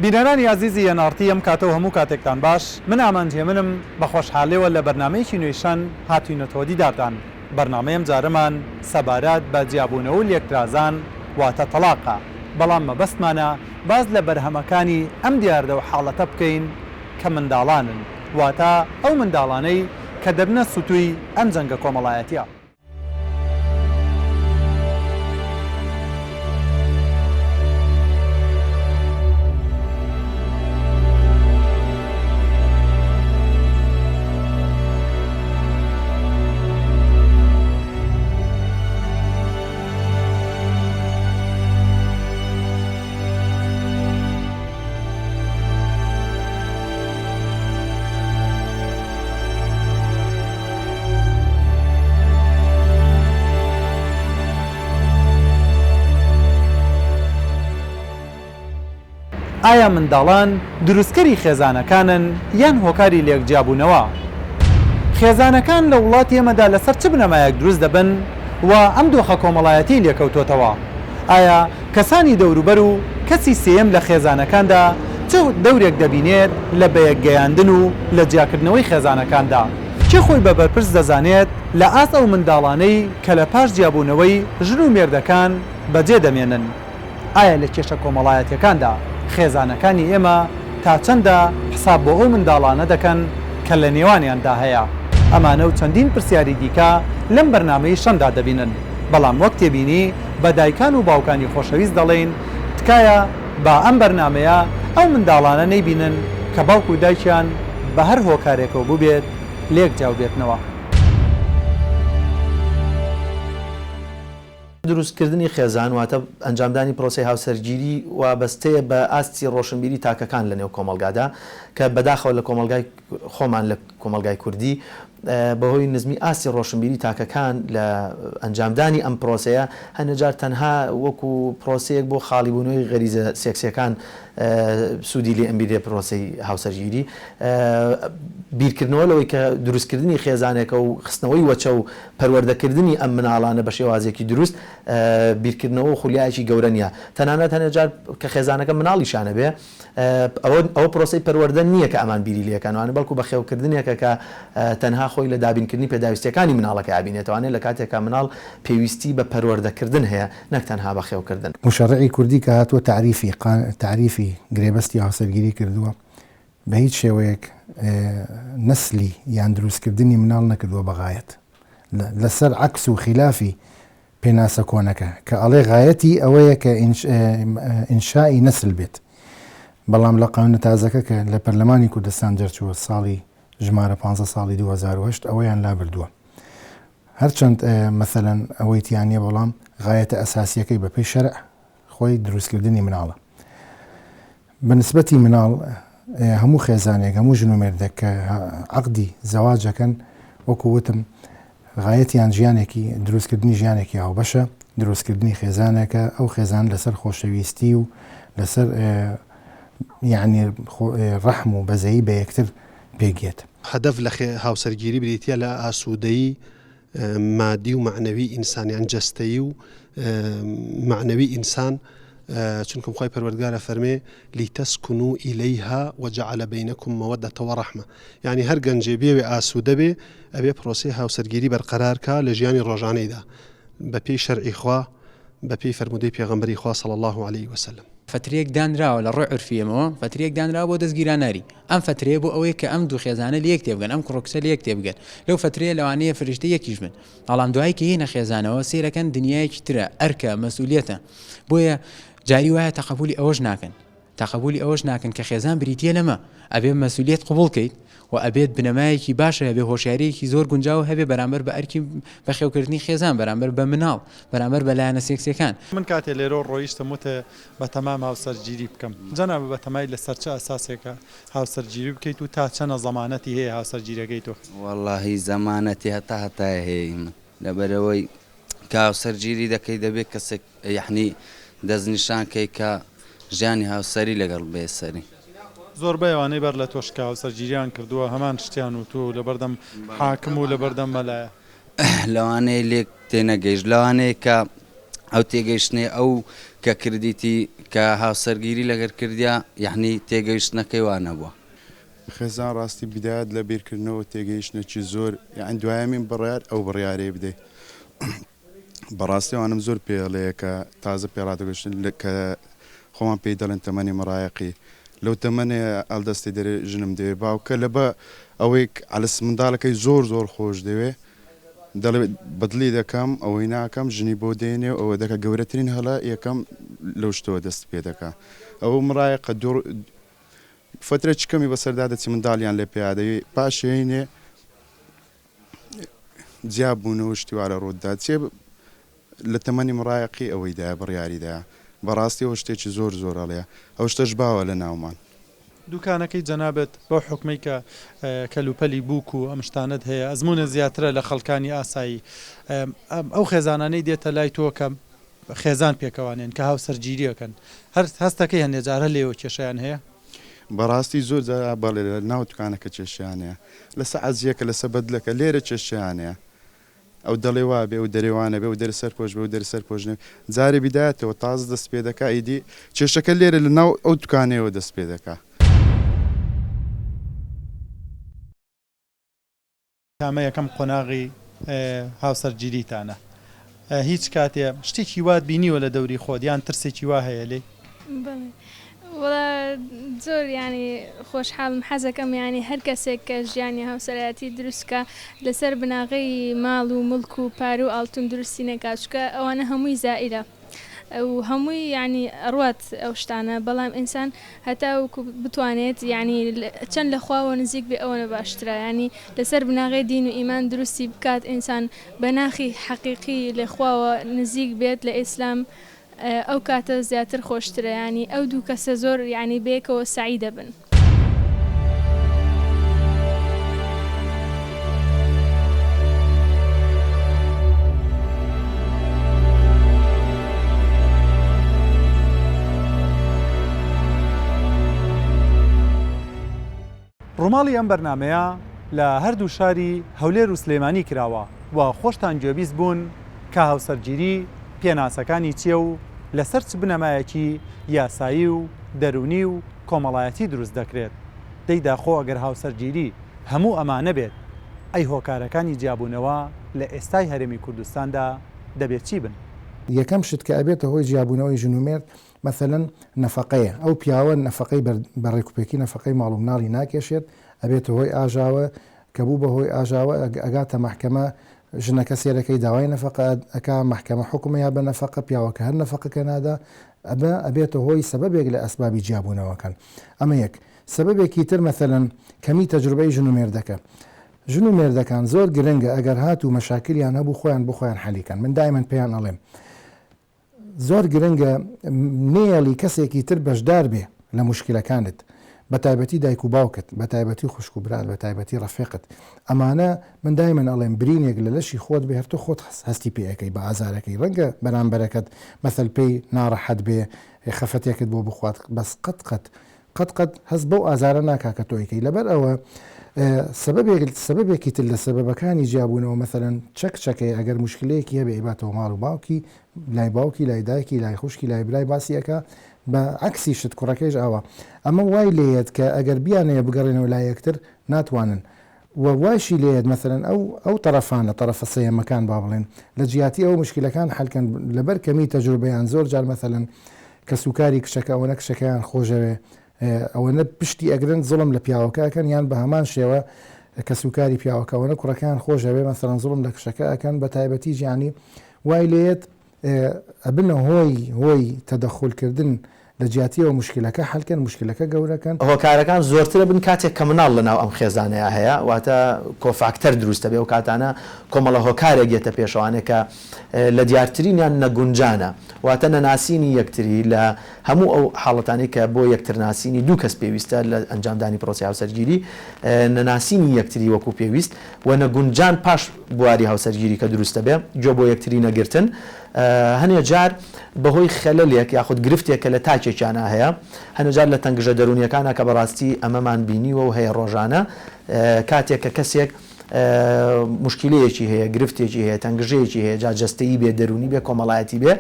بینەرانی عزیزی NRT ئەم کاتەوە هەموو کاتێکتان باش من ئامانجێمنم بە خۆشحاڵیەوە لە بەرنامەیەکی نوێشان هاتوینەتەوە دیدارتان. بەرنامەیەم جارەمان سەبارەت بە جیابوونەوە و لێکترازان واتە تەلاقە، بەڵام مەبەستمانە باز لە بەرهەمەکانی ئەم دیاردە و حاڵەتە بکەین کە منداڵانن، واتە ئەو منداڵانەی کە دەبنە سوتووی ئەم جەنگە کۆمەڵایەتیە. ئایا منداڵان دروستکەری خێزانەکانن یان هۆکاری لێکجیابوونەوە؟ خێزانەکان لە وڵاتی ئێمەدا لەسەر چ بنەمایەک دروست دەبن و ئەم دۆخە کۆمەڵایەتی لێکەوتۆتەوە؟ ئایا کەسانی دەوروبەر و کەسی سێیەم لە خێزانەکاندا چ دەورێک دەبینێت لە بەیەکگەیاندن و لە جیاکردنەوەی خێزانەکاندا؟ چه خۆی بە بەرپرس دەزانێت لە ئاست ئەو منداڵانەی کە لە پاش جیابوونەوەی ژن و مێردەکان بەجێ دەمێنن؟ ئایا لە کێشە کۆمەڵایەتیەکاندا خێزانەکانی ئێمە تا چەندە حساب بۆ ئەو منداڵانە دەکەن کە لە نێوانیاندا هەیە؟ ئەمانە و چەندین پرسیاری دیکە لەم بەرنامەی شەندا دەبینن، بەڵام وەک تێبینی بە دایکان و باوکانی خۆشەویست دەڵێن تکایە با ئەم بەرنامەیە ئەو منداڵانە نەیبینن کە باوک و دایکیان بە هەر هۆکارێکەوە بووبێت لێک جاو بێتنەوە. دروستکردنی خێزان واتە ئەنجامدانی پرۆسی هاوسەرگیری وابەستەیە بە ئاستی ڕۆشنبیری تاکەکان لە نێو کۆمەلگادا کە بەداخەوە لە کۆمەلگای خۆمان لە کۆمەلگای کوردی بەهۆی نزمی ئاستی ڕۆشنبیری تاکەکان لە ئەنجامدانی ئەم پرۆسەیە هەنەجار تەنها وەکو پرۆسەیەک بۆ خاڵیبوونەوەی غەریزە سێکسیەکان سوودی لێ ئەمبیرێ پرۆسی هاوسەرگیری، بیرکردنەوە لەوەی کە دروستکردنی خێزانێکە و خستنەوەی وەچە و پەروەردەکردنی ئەم مناڵانە بە شێوازێکی دروست بیرکردنەوە و خولیایەکی گەورە نیە. تەنانەت هەنەجار کە خێزانەکە مناڵیشانە بێ ئەوە پرۆسی پەروەردە نییە کە ئەمان بیری لێکانوانە، بەڵکو بە خێوکردنێکە کە تەنها خۆی لە دابینکردنی پێداویستەکانی مناڵەکە ئابینێتوانێت لە کاتێکە مناڵ پێویستی بە پەروەردەکردن هەیە نەک تەنها بە خێوکردن. مشەڕعی کوردی کە هاتووە تعریفی گرێبەستی هاوسەرگیری کردووە بە هیچ شێوەیەک نەسلی یان دروستکردنی مناڵ نەکردووە بەغایەت، لەسەر عەکس و خلافی پێناسە کۆنەکە کە ئەڵێ غایەتی ئەوەیە کە ئینشایی نەسل بێت. بەڵام لە قانونە تازەکە کە لە پەرلەمانی کوردستان دەرچووە ساڵی ژمارە 15 ساڵی 2008 ئەوەیان لابردووە. هەرچەند مەثەلەن ئەوەی تیانە، بەڵام غایەتە ئەساسیەکەی بەپێی شەرع خۆی دروستکردنی مناڵە. بەنسبەتی مناڵ هەموو خێزانێک، هەموو ژن و مێردێک کە عەقدی زەواجەکەن، وەکو وتم غایەتیان ژیانێکی دروستکردنی ژیانێکی هاوبەشە، دروستکردنی خێزانێکە، ئەو خێزان لەسەر خۆشەویستی و لەسەر یعنی ڕەحم و بەزەیی بە یەکتر پێگێت. هەدەف لە هاوسەرگیری بریتە لە ئاسوودەیی مادی و معنەوی ئینسانیان، جەستەیی و معنەوی ئینسان، چونکم خۆی پەروەردگارە فەرمێ لیتەسکونوا ئیلەیها وجعل بینەکم مەوەدەتە وەڕەحمە، یعنی هەر گەنجێ بێوێ ئاسوودە بێ ئەبێ پرۆسی هاوسەرگیری بەرقەرارکە لە ژیانی ڕۆژانەیدا بە پێی شەرعی خوا، بە پێی فەرمودەی پێغەمبەری خوا صلی الله عليه وسلم. فترێک دانراوە لە ڕۆی عورفیەمەوە، فترێک دانراوە بۆ دەستگیرانەری ئەم فترەیە بۆ ئەوەیە کە ئەم دوو خێزانە لە یەک تێبگەن، ئەم کوڕکسە لە یەک تێبگەن. لەو فترەیە لەوانەیە فریشتە یەکیش بن، بەڵام دوای کە هێنە خێزانەوە سیرەکەن دنیایەکی ترە، ئەرکە، مەسئولیەتە. بۆیە جاری وایە تەقبولی ئەوەش ناکەن، تەقبولی ئەوەش ناکەن کە خێزان بریتە لەمە، ئەبێ مەسئولیەت قبوڵکەیت و ئەبێت بنەمایەکی باشە، هەبێ هۆشیارەیەکی زۆر گونجاو هەبێ بەرامبەر بە ئەرکی بەخێوکردنی خێزان، بەرامبەر بە مناڵ، بەرامبەر بە لایەنە سێکسیەکان. من کاتێ لێرە ڕۆیشتم وتە بە تەمام هاوسەرگیری بکەم. جەناب بە تەمای لەسەر چه ئەساسێکە هاوسەرگیری بکەیت و تا چەنە زەمانەتی هەیە هاوسەرگیرەکەی تۆ؟ وەڵڵاهی زەمانەتی هەتایە هەیە، لەبەرەوەی کە هاوسەرگیری دەکەی دەبێت کەسێک یعنی دەستنیشانکەی کە ژیانی هاوسەری لەگەڵ بێسەری. زۆربەی ئەوانەی بەر لە تۆشکا هاوسەرگیریان کردووە هەمان شتیان و تۆ لەبەردەم حاکم و لەبەردەم مەلایە لەوانەیە لێک تێنەگەیشت، لەوانەیە کە ئەو تێگەیشتنێ ئەو کە کردیتی کە کە هاوسەرگیری لەگەر کردیا یعنی تێگەیشتنەکەی وانە بووە. خێزان ڕاستی بدایات لە بیرکردنەوە تێگەیشتنێکی زۆر یان دوایەمین بڕیار ئەو بڕیارەیە بدەیت. بەڕاستیوانم زۆر پێڵەیە کە تازە پێڕاتەگەشتن کە خۆمان پێی دەڵێن تەمەنی مەڕایەقی لەو تەمەنێ ئەلدەستی دەرێ ژنم دەوێ باوکە لە بە ئەوەی ئالس منداڵەکەی زۆر زۆر خۆش دەوێ دەڵێ بەدلی دەکەم ئەوەی ناکەم ژنی بۆ دێنێ ئەوە دەکە گەورەترین هەڵە یەکەم لەو شتەوە دەست پێ دەکە ئەوە مڕایەقە فترە چکەمی بەسەردا دەچی منداڵیان لێ پیادەوی پاشێنێ جیاب بوونەوە شتیوارە ڕوودا چێ لە تەمەنی مڕایەقی ئەوەیدا بڕیاریدا بەڕاستی ئەو شتێکی زۆر زۆر هەڵەیە ئەو شتەش باوە لە ناومان. دوکانەکەی جەنابەت بەو حکمەی کە کەلوپەلی بووک و ئەم شتانت هەیە ئەزمونە زیاترە لە خەڵکانی ئاسایی ئەو خێزانانەی دێتە لای تۆ کە خێزان پێکەوانێن کە هاوسەرگیریەکەن هەر هەستەکەی هەندێک جارە لێەوە کێشیان هەیە بەڕاستی زۆر جارا بەڵێ لە ناو دوکانەکە کێشیانەیە لەسە عەزیەکە لەسە بەدلەکە لێرە کێشیانەیە ئەو دەڵێ وا بێ و دەرێوانە بێ و دەرسەر پۆش بێ و دەرسەر پۆژنێ جارێ بیدایەتەوە تازە دەست پێ دەکا ئیدی کێشەکە لێرە لە ناو ئەو دوکانەوە دەست پێ دەکا. کامە یەکەم قۆناغی هاوسەرگیریتانە هیچ کاتێ شتێکی وات بینیوە لە دەوری خۆت یان ترسێکی وا هەیە لێ؟ وڵا زۆر ینی خۆشحاڵم حەزەکەم ینی هەر کەسێک کە ژیانی هاوسەرایەتی دروستکە لەسەر بناغی ماڵ و مڵک و پار و ئاڵتون درستی نەکاتچکە ئەوانە هەمووی زائیرە و هەمووی ینی ئەڕوات ئەو شتانە بەڵام ئینسان هەتا بتوانێت ینی چەند لە خواوە نزیک بێ ئەوەنە باشترە ینی لەسەر بناغی دین و ئیمان درستی بکات ئینسان بەناخی حەقیقی لە خواوە نزیک بێت لە ئیسلام ئەو کاتە زیاتر خۆشترە ینی ئەو دوو کەسە زۆر ینی بێکەوە سعی دەبن. ڕووماڵی ئەم بەرنمەیە لە هەردوو شاری هەولێر و سلێمانی کراوە و خۆشتان گوێبیست بوون کە هاوسەرگیری پێناسەکانی چیە و لەسەر چ بنەمایەکی یاسایی و دەرونی و کۆمەڵایەتی دروست دەکرێت. دەیدا خۆ ئەگەر هاوسەرگیری هەموو ئەمانە بێت ئەی هۆکارەکانی جیابوونەوە لە ئێستای هەرێمی کوردستاندا دەبێت چی بن؟ یەکەم شت کە ئەبێتە هۆی جیابوونەوەی ژنومێرد مەثەلەن نەفەقەیە ئەو پیاوە نەفەقەی بەڕێکوپێکی نەفەقەی ماڵ و مناڵی ناکێشێت ئەبێتە هۆی ئاژاوە کە بوو بە هۆی ئاژاوە ئەگاتە مەحکەمە ژنەکە سێرەکەی داوای نەفەقە ئەکا مەحکەمە حکومە یا بە نەفەقە پیاوەکە هەر نەفەقەکە نادا ئەبێتە هۆی سەبەبێک لە ئەسبابی جیابوونەوەکەن. ئەمە یەک سەبەبێکی تر مەثەلەن کەمی تەجروبەی ژنومێردەکە ژنومێردەکان زۆر گرنگە ئەگەر هاتوو مەشاکلیان هەبوو خۆیان بۆ خۆیان حەلیکەن. من دایمەن پێیان ئەڵێم زۆر گرنگە نێڵی کەسێکی تر بەشدار بێ لە موشکلەکانت بە تایبەتی دایک و باوکت بە تایبەتی خوشک و برات بە تایبەتی ڕەفیقت ئەمانە من دایمەن ئەڵێم برینێک لە لەشی خۆت بێ هەر تۆ خۆت هەستی پێەکەی بە ئازارەکەی ڕەنگە بەرامبەرەکەت مەثەل پێی ناڕەحەت بێ خەفەتێکت بۆ بخوات بەس قەت هەست بەو ئازارە ناکا کە تۆیکەی لەبەر ئەوە سەبەبێکی تر لە سەبەبەکانی جیابوونەوە مەثەلەن چەکەی ئەگەر مشکلەیەکی هەبێ ئیباتەوە ماڵ و باوکی لای باوکی لای دایکی لای خوشکی لای برای باسیەکە بە عکسی شت کوڕەکەیش ئاوە ئەمە وای لێت کە ئەگەر بیانەیە بگەڕێنەوە لای یەکتر ناتوانن و واشی لێت مەثەلەن ئەو تەرەفان لە تەرەفە سەیەمەکان با بڵێن لە جیاتی ئەو مشکلەکان حەلکەن لەبەر کەمی تەجروبەیان زۆر جار مەثەلەن کە سوکاری کشەکە ئەوەنە کشەکەیان خۆشەوێ ئەوەنە پشتی ئەگرن زڵم لە پیاوەکەکەن یان بە هەمان شێوە کە سوکاری پیاوەکەەوەنە کوڕەکان خۆشەوێ مەثەلەن زڵم لە کشەکە ئەکەن بە تایبەتی ژیانی وای لێت ئەبنە هۆی تەدەخولکردن لە جیاتیەوە مشکلەکە حەلکەن مشکلەکە گەورەکەن. هۆکارەکان زۆرترە بن کاتێک کە مناڵ لەناو ئەم خێزانەیە هەیە واتە کۆفاکتەر دروستە بێ و کاتانە کۆمەڵە هۆکارێک گێتە پێشەوانێک کە لە دیارترینیان نەگونجانە واتە نەناسینی یەکتری لە هەموو ئەو حاڵەتانی کە بۆ یەکترناسینی دوو کەس پێویستە لە ئەنجامدانی پرۆسی هاوسەرگیری نەناسینی یەکتری وەکو پێویست و نەگونجان پاش بواری هاوسەرگیری کە دروستە بێ جۆ بۆ یەکتری نەگرتن هەنێ جار بەهۆی خەلەلێک یاخود گرفتێکە لە تاکێکیانە هەیە هەنێ جار لە تەنگژە دەرونیەکانە کە بەڕاستی ئەمەمان بینیوە و هەیە ڕۆژانە کاتێک کە کەسێک مشکلەیەکی هەیە گرفتێکی هەیە تەنگژەیەکی هەیە جاجەستەیی بێ دەرونی بێ کۆمەڵایەتی بێ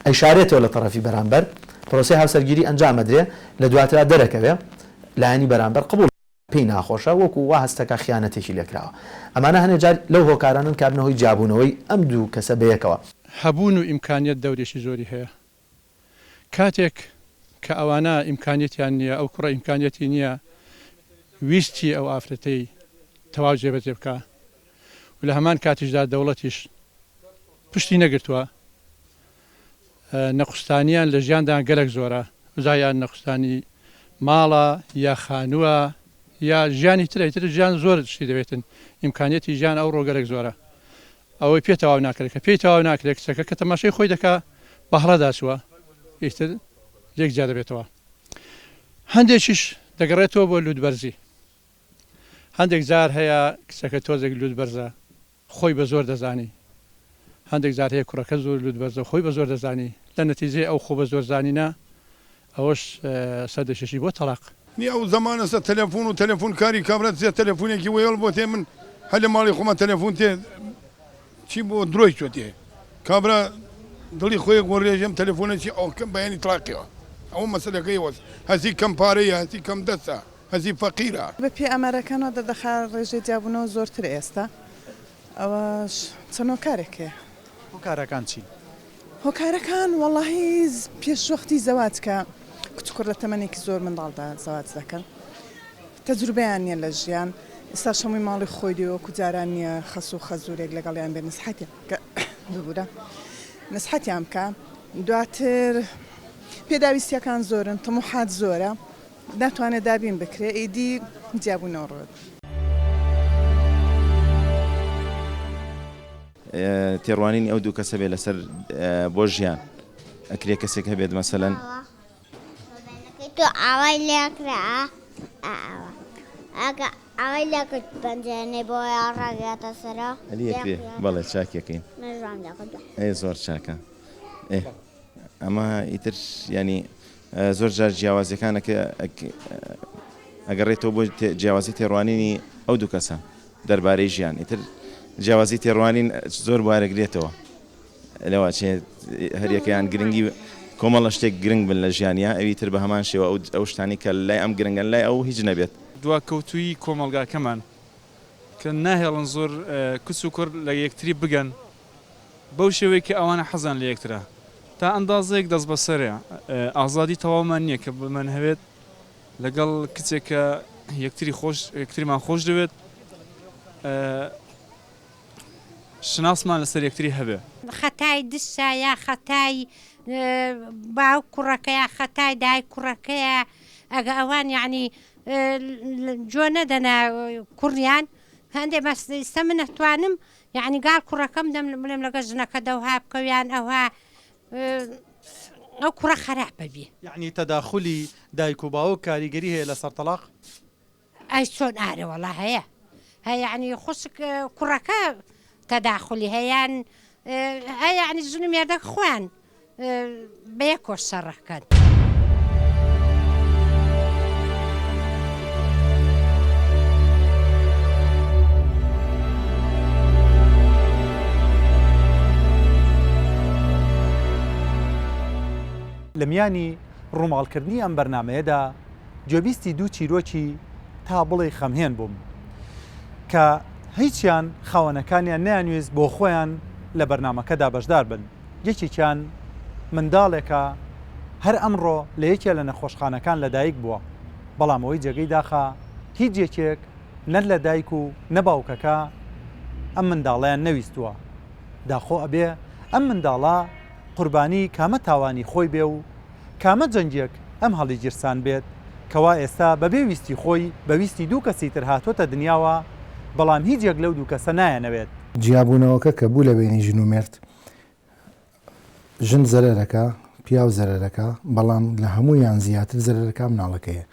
ئەیشارێتەوە لە تەرەفی بەرامبەر پرۆسی هاوسەرگیری ئەنجامەدرێ لە دواترا دەرەکەوێ لایەنی بەرامبەر قبول پێی ناخۆشە وەکو وا هەستەکە خیانەتێکی لێکراوە ئەمانە هەنێجار لەو هۆکارانن کابنەوەی جیابوونەوەی ئەم دوو کەسە بەیەکەوە هەبوون و ئیمکانیت دەورێکی زۆری هەیە کاتێک کە ئەوانە ئیمکانیتیان نییە ئەو کوڕە ئیمکانیەتی نییە ویستی ئەو ئافرەتەی تەواو جێبەجێ بکە و لە هەمان کاتیشدا دەوڵەتیش پشتی نەگرتووە نەخستانیان لە ژیاندا گەلێک زۆرە زایان نەخستانی ماڵە یا خانووە یا ژیانی تر ژیان زۆر شتی دەبێتن ئیمکانیەتی ژیان ئەو ڕۆگەلێک زۆرە ئەوەی پێ تەواو ناکرێت کە پێی تەواو ناکرێت کچەکە کە تەماشای خۆی دەکا بەهڕەداچووە ئیتر لێک جا دەبێتەوە هەندێکیش دەگەڕێتەوە بۆ لوودبەرزی هەندێک جار هەیە کچەکە تۆزێک لوودبەرزە خۆی بە زۆر دەزانی هەندێک جار هەیە کوڕەکە زۆر لوودبەرزە خۆی بە زۆر دەزانی لە نەتیجەی ئەو خۆ بە زۆر زانینە ئەوەش سەدەشەشی بۆ تەلاق نی ئەو زمانە سە تەلەفۆن و تەلەفۆن کاری کابرات زیاد تەلەفۆنێکی وێڵ بۆ تێ من هەر لە ماڵی خۆمە تەلەفۆن تێ چی بۆ درۆی چۆ تێ کابرا دڵی خۆی گۆڕێژەم تەلەفۆنێکی ئەو کەم بەیانی تڵاقیەوە ئەوە مەسەلەکەی وەس هەزی کەم پارەیە هەزی کەم دەستە هەزی فەقیرە بە پێ ئەمەرەکانەوە دەدەخا ڕێژەی جیابوونەوە زۆرتر ئێستا ئەوەش چەند هۆکارێک هەیە هۆکارەکان چی؟ هۆکارەکان وەڵاهی پێشوەختی زەواج کە کچکوڕ لە تەمەنێکی زۆر منداڵدا زەواج دەکەن تەجروبەیان نییە لە ژیان ئێستا شەمووی ماڵی خۆی دیوەکو جاران نییە خەس و خەزورێک لەگەڵیان بێ نسحەتی ببوورە نسحەتیان بکە دواتر پێداویستیەکان زۆرن تەموحات زۆرە ناتوانێت دابین بکرێ ئیدی جیابوونەوە ڕۆت تێڕوانین ئەو دوو کەسە بێ لەسەر بۆ ژیان ئەکرێ کەسێک هەبێت مەسەلەن تو ئاوای لێکرا ئەگە ئەوەی لەکرد پەنجێنێ بۆ ڕاگاتە سەرە ئەلیەکرێ بەڵێ چاکەکەین ئەی زۆر چاکە ئەمە ئیتر ینی زۆر جار جیاوازیەکانەکە ئەگەڕێتەوە بۆ جیاوازی تێڕوانینی ئەو دوو کەسە دەربارەی ژیان ئیتر جیاوازی تێڕوانین زۆر بارەگرێتەوە لەوە هەریەکەیان گرنگی کۆمەڵە شتێک گرنگ بن لە ژیانیا ئەوی تر بە هەمان شێوە ئەو شتانی کە لای ئەم گرنگن لای ئەو هیچ نەبێت دواکەوتوی کۆمەلگاکەمان کە ناهێڵن زۆر کچ و کوڕ لە یەکتری بگەن بەو شێوەیە کە ئەوانە حەزان لە یەکترە تا ئەندازەیەک دەست بەسەرە ئازادی تەواومان نییە کە بمان هەوێت لەگەڵ کچێکە یەکتریمان خۆش دەوێت شناسمان لەسەر یەکتری هەبێ خەتای دسە یا خەتای باو کوڕەکەیە خەتای دای کوڕەکەیە ئەگە ئەوان یعنی جۆ نەدەنا کوڕیان هەندێک مەستە من نەتوانم یعنی گار کوڕەکەم دەم بڵێم لەگە ژنەکە دەوها بکەویان ئەوها ئەو کوڕە خراپ ببێ یعنی تەداخلی دایک و باوە کاریگەری هەیە لەسەر تەلاق ئەی چۆن ئارە وەڵا هەیە یعنی خوشک کوڕەکە تەداخلی هەیەیان یعنی ژن و مێردەکە خۆیان بەیەکۆش سەرڕەکەن لە میانی ڕووماڵکردنی ئەم بەرنمەیەدا گوێبیستی دوو چیرۆکی تا بڵێ خەمهێن بووم کە هیچیان خاوەنەکانیان نەیانویست بۆ خۆیان لە بەرنمەکەدا بەشدار بن یەکێکیان منداڵێکە هەر ئەمڕۆ لە یەکێ لە نەخۆشخانەکان لەدایک بووە بەڵام ئەوەی جێگەی داخە هیچ یەکێک نەر لە دایک و نەباوکەکە ئەم منداڵیان نەویستووە داخۆ ئەبێ ئەم منداڵە قوربانی کامە تاوانی خۆی بێ و کامە جەنگێک ئەم هەڵی گیرسان بێت کەوا ئێستا بەبێ ویستی خۆی بەویستی دوو کەسی تر هاتۆتە دنیاوە بەڵام هیچ یەک لەو دوو کەسە نایەنەوێت جیابوونەوەکە کە بوو لە بینی ژن و مێرد ژن زەرەرەکە پیا و زەرەرەکە بەڵام لە هەموویان زیاتر زەرەرەکە مناڵەکەیە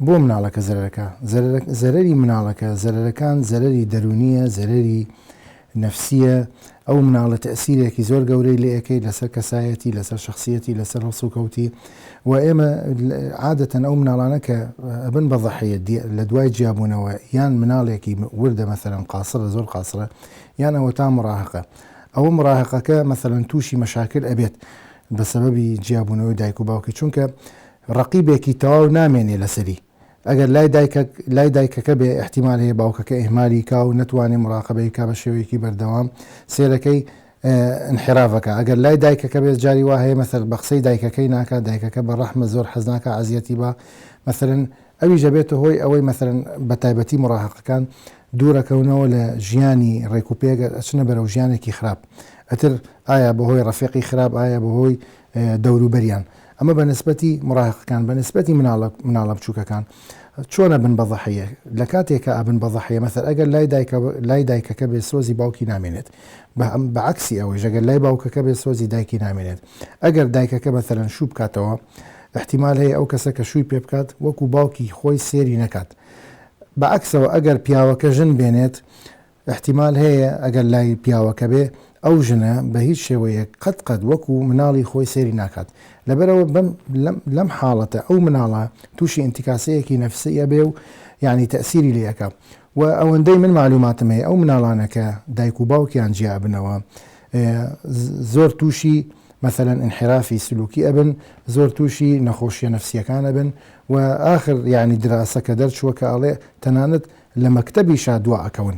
بۆ مناڵەکە زەرەری مناڵەکە زەرەرەکان زەرەری دەرونیە زەرەری نەفسیە ئەو مناڵە تەسیرێکی زۆر گەورەی لە ئەەکەی لەسەر کەسایەتی لەسەر شخصیەتی لەسەر هەڵسوکەوتی و ئێمە عادەتەن ئەو مناڵانە کە ئەبن بە ضەحیە لە دوای جیابوونەوە یان مناڵێکی وردە مەسەرەن قاسرە زۆر قاسرە یان ئەوە تا مڕاهقە ئەوە مڕاهقەکە مەسەرەن تووشی مەشاکل ئەبێت بە سەبەبی جیابوونەوەی دایک و باوکی چونکە ڕقیبێکی تەواو نامێنێ لەسەری ئەگەر لای دایکەکە بێ احتیمال هەیە باوکەکە ئێهمالی کا و نتوانێت مراقبەی کا بە شێوەیەکی بەردەوام سێرەکەی انحرافەکە ئەگەر لای دایکەکە بێت جاری وا هەیە مەسەر بە قسەی دایکەکەی ناکە دایکەکە بە ڕەحمە زۆر حەزناکە عزیەتی بە مەسەرن ئەوی ژەبێتە هۆی ئەوەی مەسەرن بە تایبەتی مراهقەکان دوورەکەونەوە لە ژیانی ڕێکوپێگە ئەچنە بەرەو ژیانێکی خراپ ئەتر ئایا بەهۆی ڕەفیقی خراپ ئایا بەهۆی دەوروبەریان ئەمە بە نسبەتی مراهقەکان بە نسبەتی مناڵە بچووکەکان چۆنە بن بە ضەحیە لە کاتێکە ئەبن بە ضەحیە مەسەر ئەگەر لای دایکەکە بێ سۆزی باوکی نامێنێت بەعکسی ئەوەی ژەگەر لای باوکەکە بێ سۆزی دایکی نامێنێت ئەگەر دایکەکە بەسەرەن شوو بکاتەوە احتیمال هەیە ئەو کەسە کە شووی پێ بکات وەکو باوکی خۆی سێری نەکات بەعکسەوە ئەگەر پیاوەکە ژن بێنێت احتیمال هەیە ئەگەر لای پیاوەکە بێ ئەو ژنە بە هیچ شێوەیە قەت وەکو مناڵی خۆی سێری ناکات لەبەرەوە لەم حاڵەتە ئەو مناڵە تووشی ئینتیکاسەیەکی نەفسیە بێ و یعنی تەسیری لەکە و ئەوەندەی من معلوماتم هەیە ئەو مناڵانەکە دایک و باوکیان جیا بنەوە زۆر تووشی مثلەن انحرافی سلوکی ئەبن زۆر تووشی نەخۆشیە نەفسیەکان ئەبن و آخر یعنی دراسەکە دەرچووە کە ئەڵێ تەنانەت لە مەکتەبی شادووە ئەکەون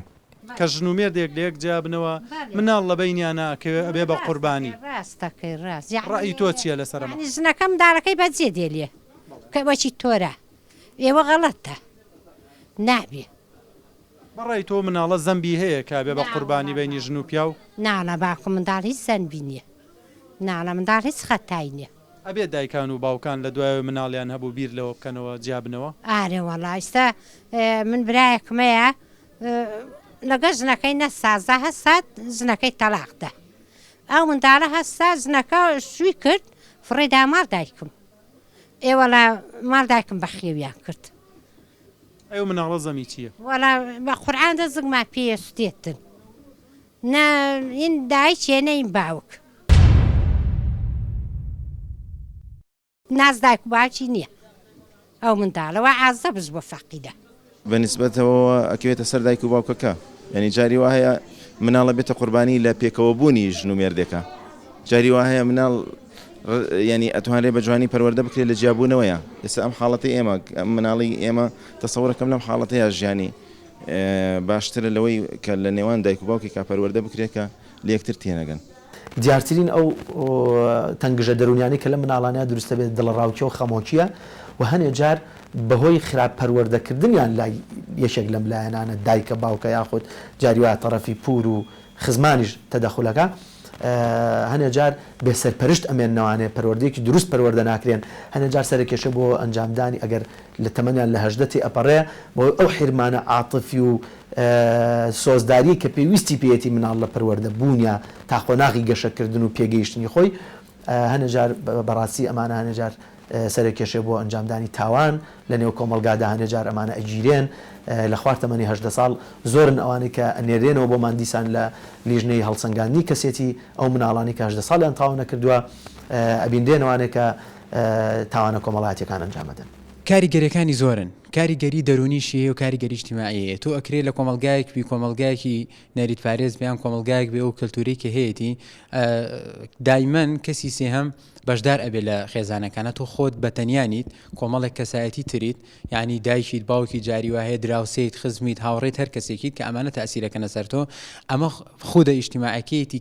کە ژنومێردێک لەیەک جابنەوە مناڵ لە بینیانە کە ئەبێ بە قوربانی ڕاستەکەی ڕاست ڕای تۆ چییە لەسەرمە ژنەکەم دارەکەی بەجێ دێلێ کە بەچی تۆرە ئێوە غەڵەتە نابێ بەڕای تۆ مناڵە زەمبی هەیە کە بێ بە قوربانی بینی ژن و پیا و ناڵە باکو منداڵ هیچ زەنبی نییە ناڵە منداڵ هیچ خەتای نییە ئەبێ دایکان و باوکان لە دوای مناڵیان هەبوو بیر لەوە بکەنەوە جیابنەوە ئارێ وەڵا ئێستا من برایەکمەیە لەگە ژنەکەی نەسازە هەستات ژنەکەی تەلاقدا ئەو منداڵە هەستا ژنەکە شووی کرد فڕێدا ماڵ دایکم ئێوە لە ماڵ دایکم بە خێویان کرد ئەو مناڵە زەمی چییە؟ وەڵا بە قورعان دەزگما پێ سوتێتن نە ئین دایکێ نەین باوک ناز دایک و باوکی نییە ئەو منداڵەوە عازە بش بۆ فەقیدە بەنسبەتەوە ئەکەوێتە سەر دایک و باوکەکە یعنی جاری وا هەیە مناڵە بێتە قوربانی لە پێکەوە بوونی ژن و مێردێکە جاری وا هەیە مناڵ ینی ئەتوانێت بە جوانی پەروەردە بکرێت لە جیابوونەوەیە ئێستا ئەم حاڵەتی ئێمە مناڵی ئێمە تەسەوڕەکەم لەم حاڵەتەیە ژیانی باشترە لەوەی کە لە نێوان دایک و باوکی کا پەروەردە بکرێت کە لە یەکتر تێنەگەن دیارترین ئەو تەنگژە دەرونیانی کە لە مناڵانەیە دروستە بێت دڵڕاوکیە و خەمۆکیە و هەنێ جار بەهۆی خراپ پەروەردەکردنیان لای یەکێک لەم لایەنانە دایکە باوکە یاخود جاری وایە تەڕەفی پور و خزمانیش تەدەخولەکە هەنێ جار بێسەرپەرشت ئەمێننەوانێ پەروەردەیەکی دروست پەروەردە ناکرێن هەنێ جار سەرکێشە بۆ ئەنجامدانی ئەگەر لە تەمەنیان لە هەژدەتی ئەپەڕێ بۆ ئەو حیرمانە عاتفی و سۆزداری کە پێویستی پێێتی مناڵ لە پەروەردە بوونیە تا خۆناغی گەشەکردن و پێگەیشتنی خۆی هەنێ جار بەڕاستی ئەمانە هەنێ جار سەرکێشێ بۆ ئەنجامدانی تاوان لە نێو کۆمەلگادا هەنێ جار ئەمانە ئەگیرێن لە خوار تەمەنی 18 ساڵ زۆرن ئەوانەی کە ئەنێرێنەوە بۆمان دیسان لە لیژنەی هەڵسەنگاندنی کەسێتی ئەو مناڵانی کە 18 ساڵیان تاوان نەکردووە ئەبیندێنەوانێک کە تاوانە کۆمەڵایەتیەکان ئەنجامەدەن کاریگەریەکانی زۆرن کاریگەری دەرونیشیە و کاریگەری اجتماعیە تۆ ئەکرێ لە کۆمەلگایەک بی کۆمەلگایەکی نەریت پارێز بیان کۆمەلگایەک بێ و کەلتوری کە هەیەی دایمەن کەسی سێهەم بەشدار ئەبێ لە خێزانەکانە تۆ خۆت بەتەنیانیت کۆمەڵێک کەسایەتی تریت یعنی دایکیت باوکی جاری وهەیە دراوسیت خزمیت هاوڕێت هەر کەسێکیت کە ئەمانە تەسیرەکەنە سەر تۆ ئەمە خودە ئیجتیماعیەکەیەتی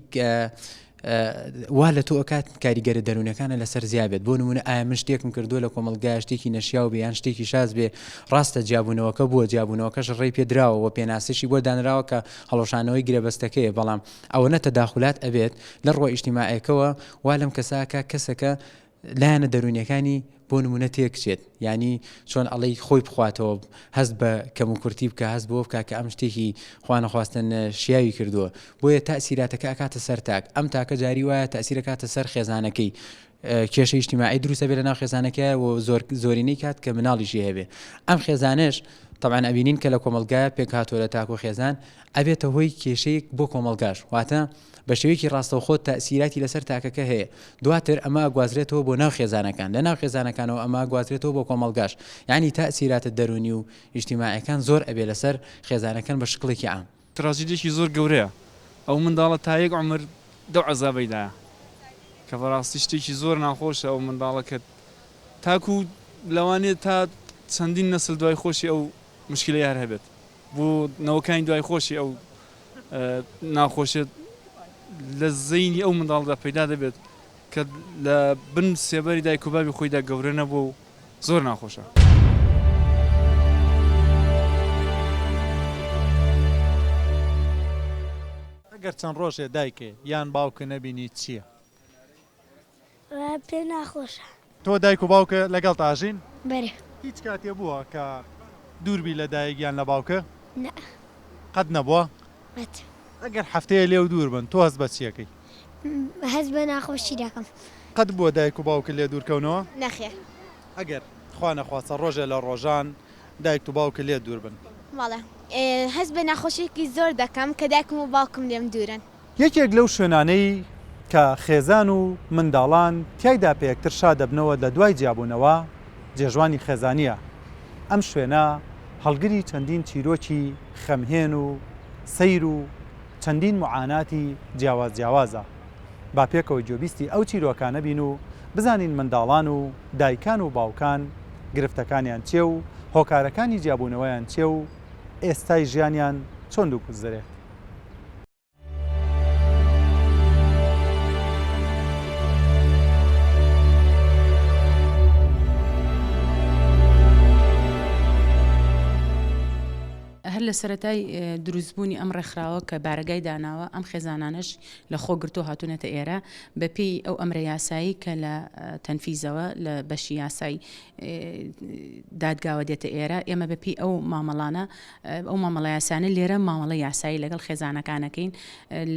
وا لە تۆ ئەکات کاریگەرە دەرونەکانە لەسەر زیابێت بۆ نمونە ئایا من شتێکم کردووە لە کۆمەلگای شتێکی نەشیا و بیان شتێکی شاز بێ ڕاستە جیابوونەوەکە بووە جیابوونەوەکەش ڕێی پێدراوە پێناسشی بۆ دانراوە کە هەڵۆشانەوەی گرێبەستەکەیە بەڵام ئەوە تەداخلات ئەبێت لە ڕۆ ئیجتیماعیەکەوە وا لەم کەساکە کەسەکە لایەنە دەرونیەکانی بۆ نمونە تێکچێت ینی چۆن ئەڵەی خۆی بخواتەوە هەست بە کەم و کورتی بکە هەست بۆ بکە کە ئەم شتێکی خوانەخواستن شیاوی کردووە بۆیە تەسیراتەکە ئەکاتە سەر تاک ئەم تاکە جاری وایە تەسیرەکاتە سەر خێزانەکەی کێشە ئیجتیماعی دروستە بێت لە ناو خێزانەکە و زۆرینەی کات کە مناڵیشی هەبێ ئەم خێزانش طبعا ئەبینین کە لە کۆمەلگایە پێک هاتووە لە تاک و خێزان ئەبێتە هۆی کێشەیەک بۆ کۆمەلگاش واتە بە شێوەیەکی ڕاستەوخۆ تەسیراتی لەسەر تاکەکە هەیە دواتر ئەمە ئەگوازرێتەوە بۆ ناو خێزانەکان لە ناو خێزانەکانەوە ئەمە گوازرێتەوە بۆ کۆمەلگاش یعنی تەسیراتە دەرونی و ئیجتیماعیەکان زۆر ئەبێ لەسەر خێزانەکان بە شکڵێکی عام تراژیدێکی زۆر گەورەیە ئەو منداڵە تا یەک عمر دەو عەزابەیدایە کە بەڕاستی شتێکی زۆر ناخۆشە ئەو منداڵەکەت تاکو لەوانێت تا چەندین نەسل دوای خۆشی ئەو مشکلە یار هەبێت بۆ نەوەکانی دوای خۆشی ئەو ناخۆشێت لە زەینی ئەو منداڵدا پەیدا دەبێت کە لە بن سێبەری دایک و بابی خۆیدا گەورە نەبوو و زۆر ناخۆشە. ئەگەر چەند ڕۆژێ دایکێ یان باوکە نەبینی چییە؟ پێ ناخۆشە. تۆ دایک و باوکە لەگەڵ تاژین؟ بەرێ. هیچ کاتێ بووە کە دووربی لە دایک یان لە باوکە؟ نە. قەت نەبووە؟ بەت. ئەگەر هەفتەیە لێو دوور بن تۆ هەست بە چیەکەی؟ هەست بە ناخۆشی دەکەم. قەت بووە دایک و باوکە لێ دوورکەونەوە؟ نەخێر. ئەگەر خوا نەخواتە ڕۆژێ لە ڕۆژان دایک و باوکە لێ دوور بن. وڵێ هەست بە ناخۆشیێکی زۆر دەکەم کە دایکم و باوکم لێم دوورن. یەکێک لەو شوێنانەی کە خێزان و منداڵان تایدا پێکتر شا دەبنەوە لە دوای جیابوونەوە جێژوانی خێزانیە. ئەم شوێنە هەڵگری چەندین چیرۆکی خەمهێن و سەیر و چەندین معاناتی جیاوازە. با پێکەوە جۆبیستی ئەو چیرۆکانە بین و بزانین منداڵان و دایکان و باوکان گرفتەکانیان چێ و هۆکارەکانی جیابوونەوەیان چێ و ئێستای ژیانیان چۆن دووکوزدرێت. هەر لە سەرەتای دروستبوونی ئەم ڕێکخراوە کە بارەگای داناوە ئەم خێزانانش لە خۆ گرتو هاتوونەتە ئێرە بەپێی ئەو ئەمرە یاسایی کە لە تەنفیزەوە لە بەشی یاسای دادگاوە دێتە ئێرە ئێمە بەپێی ئەو مامەڵانە ئەو مامەڵە یاسانە لێرە مامەڵە یاسایی لەگەڵ خێزانەکانەکەین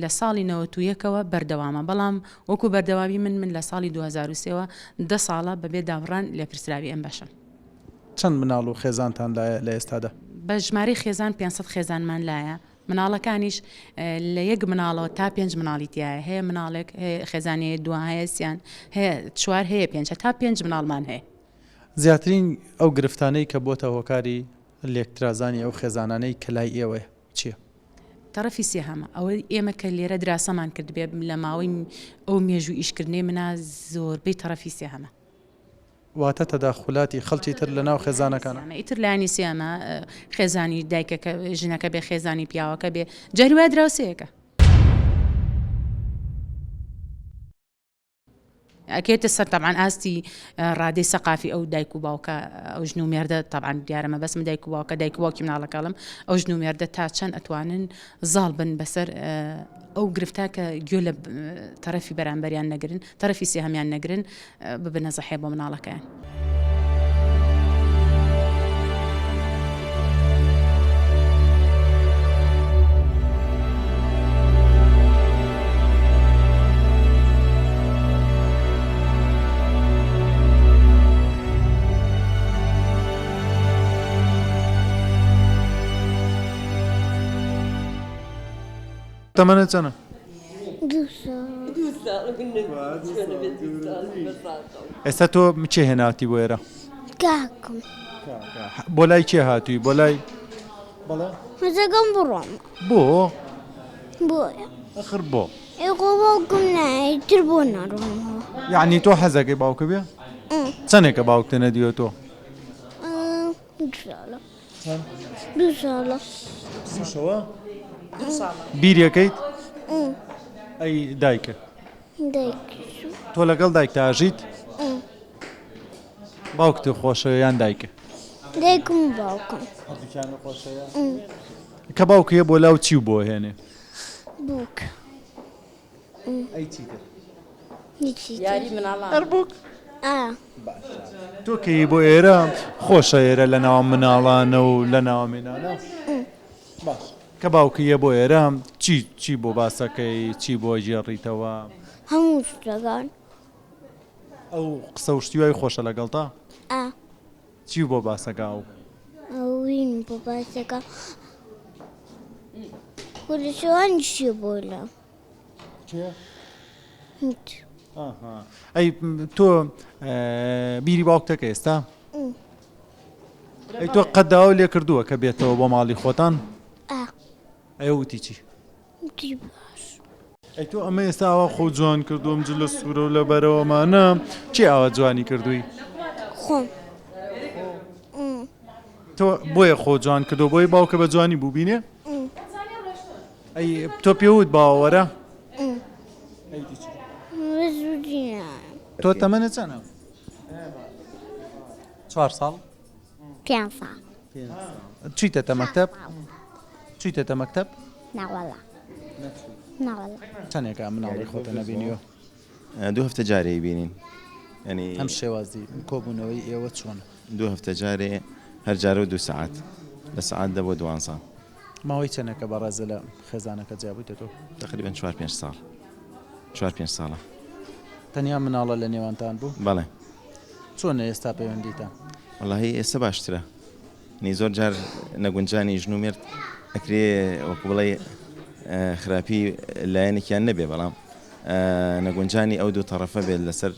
لە ساڵی 91ەوە بەردەوامە بەڵام وەکو بەردەوامی من لە ساڵی 2023ەوە 10 ساڵە بەبێ داوڕان لێ پرسراوی ئەم بەشە. چەند مناڵ و خێزانتان لە ئێستادا؟ بە ژمارەی خێزان 500 خێزانمان لایە مناڵەکانیش لە یەک مناڵەوە تا 5 مناڵیتیایە هەیە مناڵێک خێزانەیە دوهەیە سیان هەیە چوار هەیە 5 تا 5 مناڵمان هەیە. زیاترین ئەو گرفتانەی کە بۆتە هۆکاری لێکترازانی ئەو خێزانانەی کە لای ئێوە چییە؟ تەرەفی سێهەمە ئەوە ئێمە کە لێرە دراسەمان کرد بێ لە ماوەی ئەو مێژوو ئیشکردنێ منە زۆربەی تەرەفی سێهەمە. واتە تەداخولاتی خەڵکی تر لە ناو خێزانەکانە ئیتر لانی سیامە خێزانی دایکەکە ژنەکە بێ خێزانی پیاوەکە بێ جاری وای دراوسەیەەکە ئەکێتە سەر طبعاً ئاستی ڕادەی سەقافی ئەو دایک و باوکە ئەو ژن و مێردە طبعاً دیارەمە بەسم دایک و باوکە دایک و باوکی مناڵەکەڵم ئەو ژن و مێردە تا چەند ئەتوانن زاڵ بن بەسەر ئەو گرفتا کە گوێ لە تەرەفی بەرامبەریان نەگرن تەرەفی سێهەمیان نەگرن ببنە زەحێ بۆ مناڵەکەیان. تەمەنت چەنە؟ 2 ئێستا تۆ چێ هێناتی بۆ ئێرە؟ کاکم. بۆ لای کێ هاتووی بۆ لای؟ هەزەکەم بڕۆم. بۆ؟ بۆیە. ئەخر بۆ؟ ئێقۆ باوکم نایتر بۆ ناڕۆمەوە. یعنی تۆ حەزەکەی باوکە بێ؟ چەندێکە باوکتە نەدیوە تۆ؟ 2 ساڵە. بیرەکەیت؟ ئەی دایکە؟ دایکیش. تۆ لەگەڵ دایکتا ئاژیت؟ باوکت خۆشەوە یان دایکە؟ دایکم و باوکم. هەردووکیانە خۆشەوە؟ کە باوکە بۆ لاو چی بۆ هێنێ؟ بووک. ئەی چیتر؟ یاری مناڵان. هەر بووک؟ باشە. تۆ کەی بۆ ئێرە خۆشە ئێرە لە ناو مناڵانە و لە ناو مێنانە؟ باش. کە باوکیە بۆ ئێرە چی بۆ باسەکەی چی بۆ ژێڕیتەوە؟ هەموو شتەکان. ئەو قسە و شتیوای خۆشە لەگەڵتا؟ چی بۆ باسەکە ئەو؟ ئەوین بۆ باسەکە کوردستانیشی بۆ لە ئەی تۆ بیری باوکتەکە ئێستا؟ ئەی تۆ قەتداوا لێ کردووە کە بێتەوە بۆ ماڵی خۆتان؟ ئەوە وتی چی؟ وتی باش. ئەی تۆ ئەمە ئێستاوە خۆ جوان کردوم ج لە سوورە و لە بەرەوەمانە چی ئاوە جوانی کردووی خۆم تۆ بۆیە خۆ جوان کردو بۆی باوکە بە جوانی بوو بینێ ئەی تۆ پێوت باوەوەرە تۆ تەمەنە چەنە 4 ساڵ 5 ساڵ چیتە مەکتەب چیتە مەکتەب ناوەڵا ناوەڵا چەندێکە مناڵی خۆتە نەبینیوە 2 هەفتە جارەی بینین ینی ئەم شێوازی کۆبوونەوەی ئێوە چۆنە 2 هەفتە جارێ هەر جارە و 2 سعات لە سعات دە بۆ 2 ساڵ ماوەی چەندێکە بەڕێزە لە خێزانەکە جیابوویتە تۆ تقریبا 4-5 ساڵ 4-5 ساڵە تەنیا مناڵە لە نێوانتان بوو بەڵێ چۆنە ئێستا پەیوەندیتان وەڵاهی ئێستا باشترە نی زۆر جار نەگونجانی ژن و مێرد ئەکرێ وەکو بڵێ خراپی لایەنێکیان نەبێ بەڵام نەگونجانی ئەو دوو تەڕەفە بێت لەسەر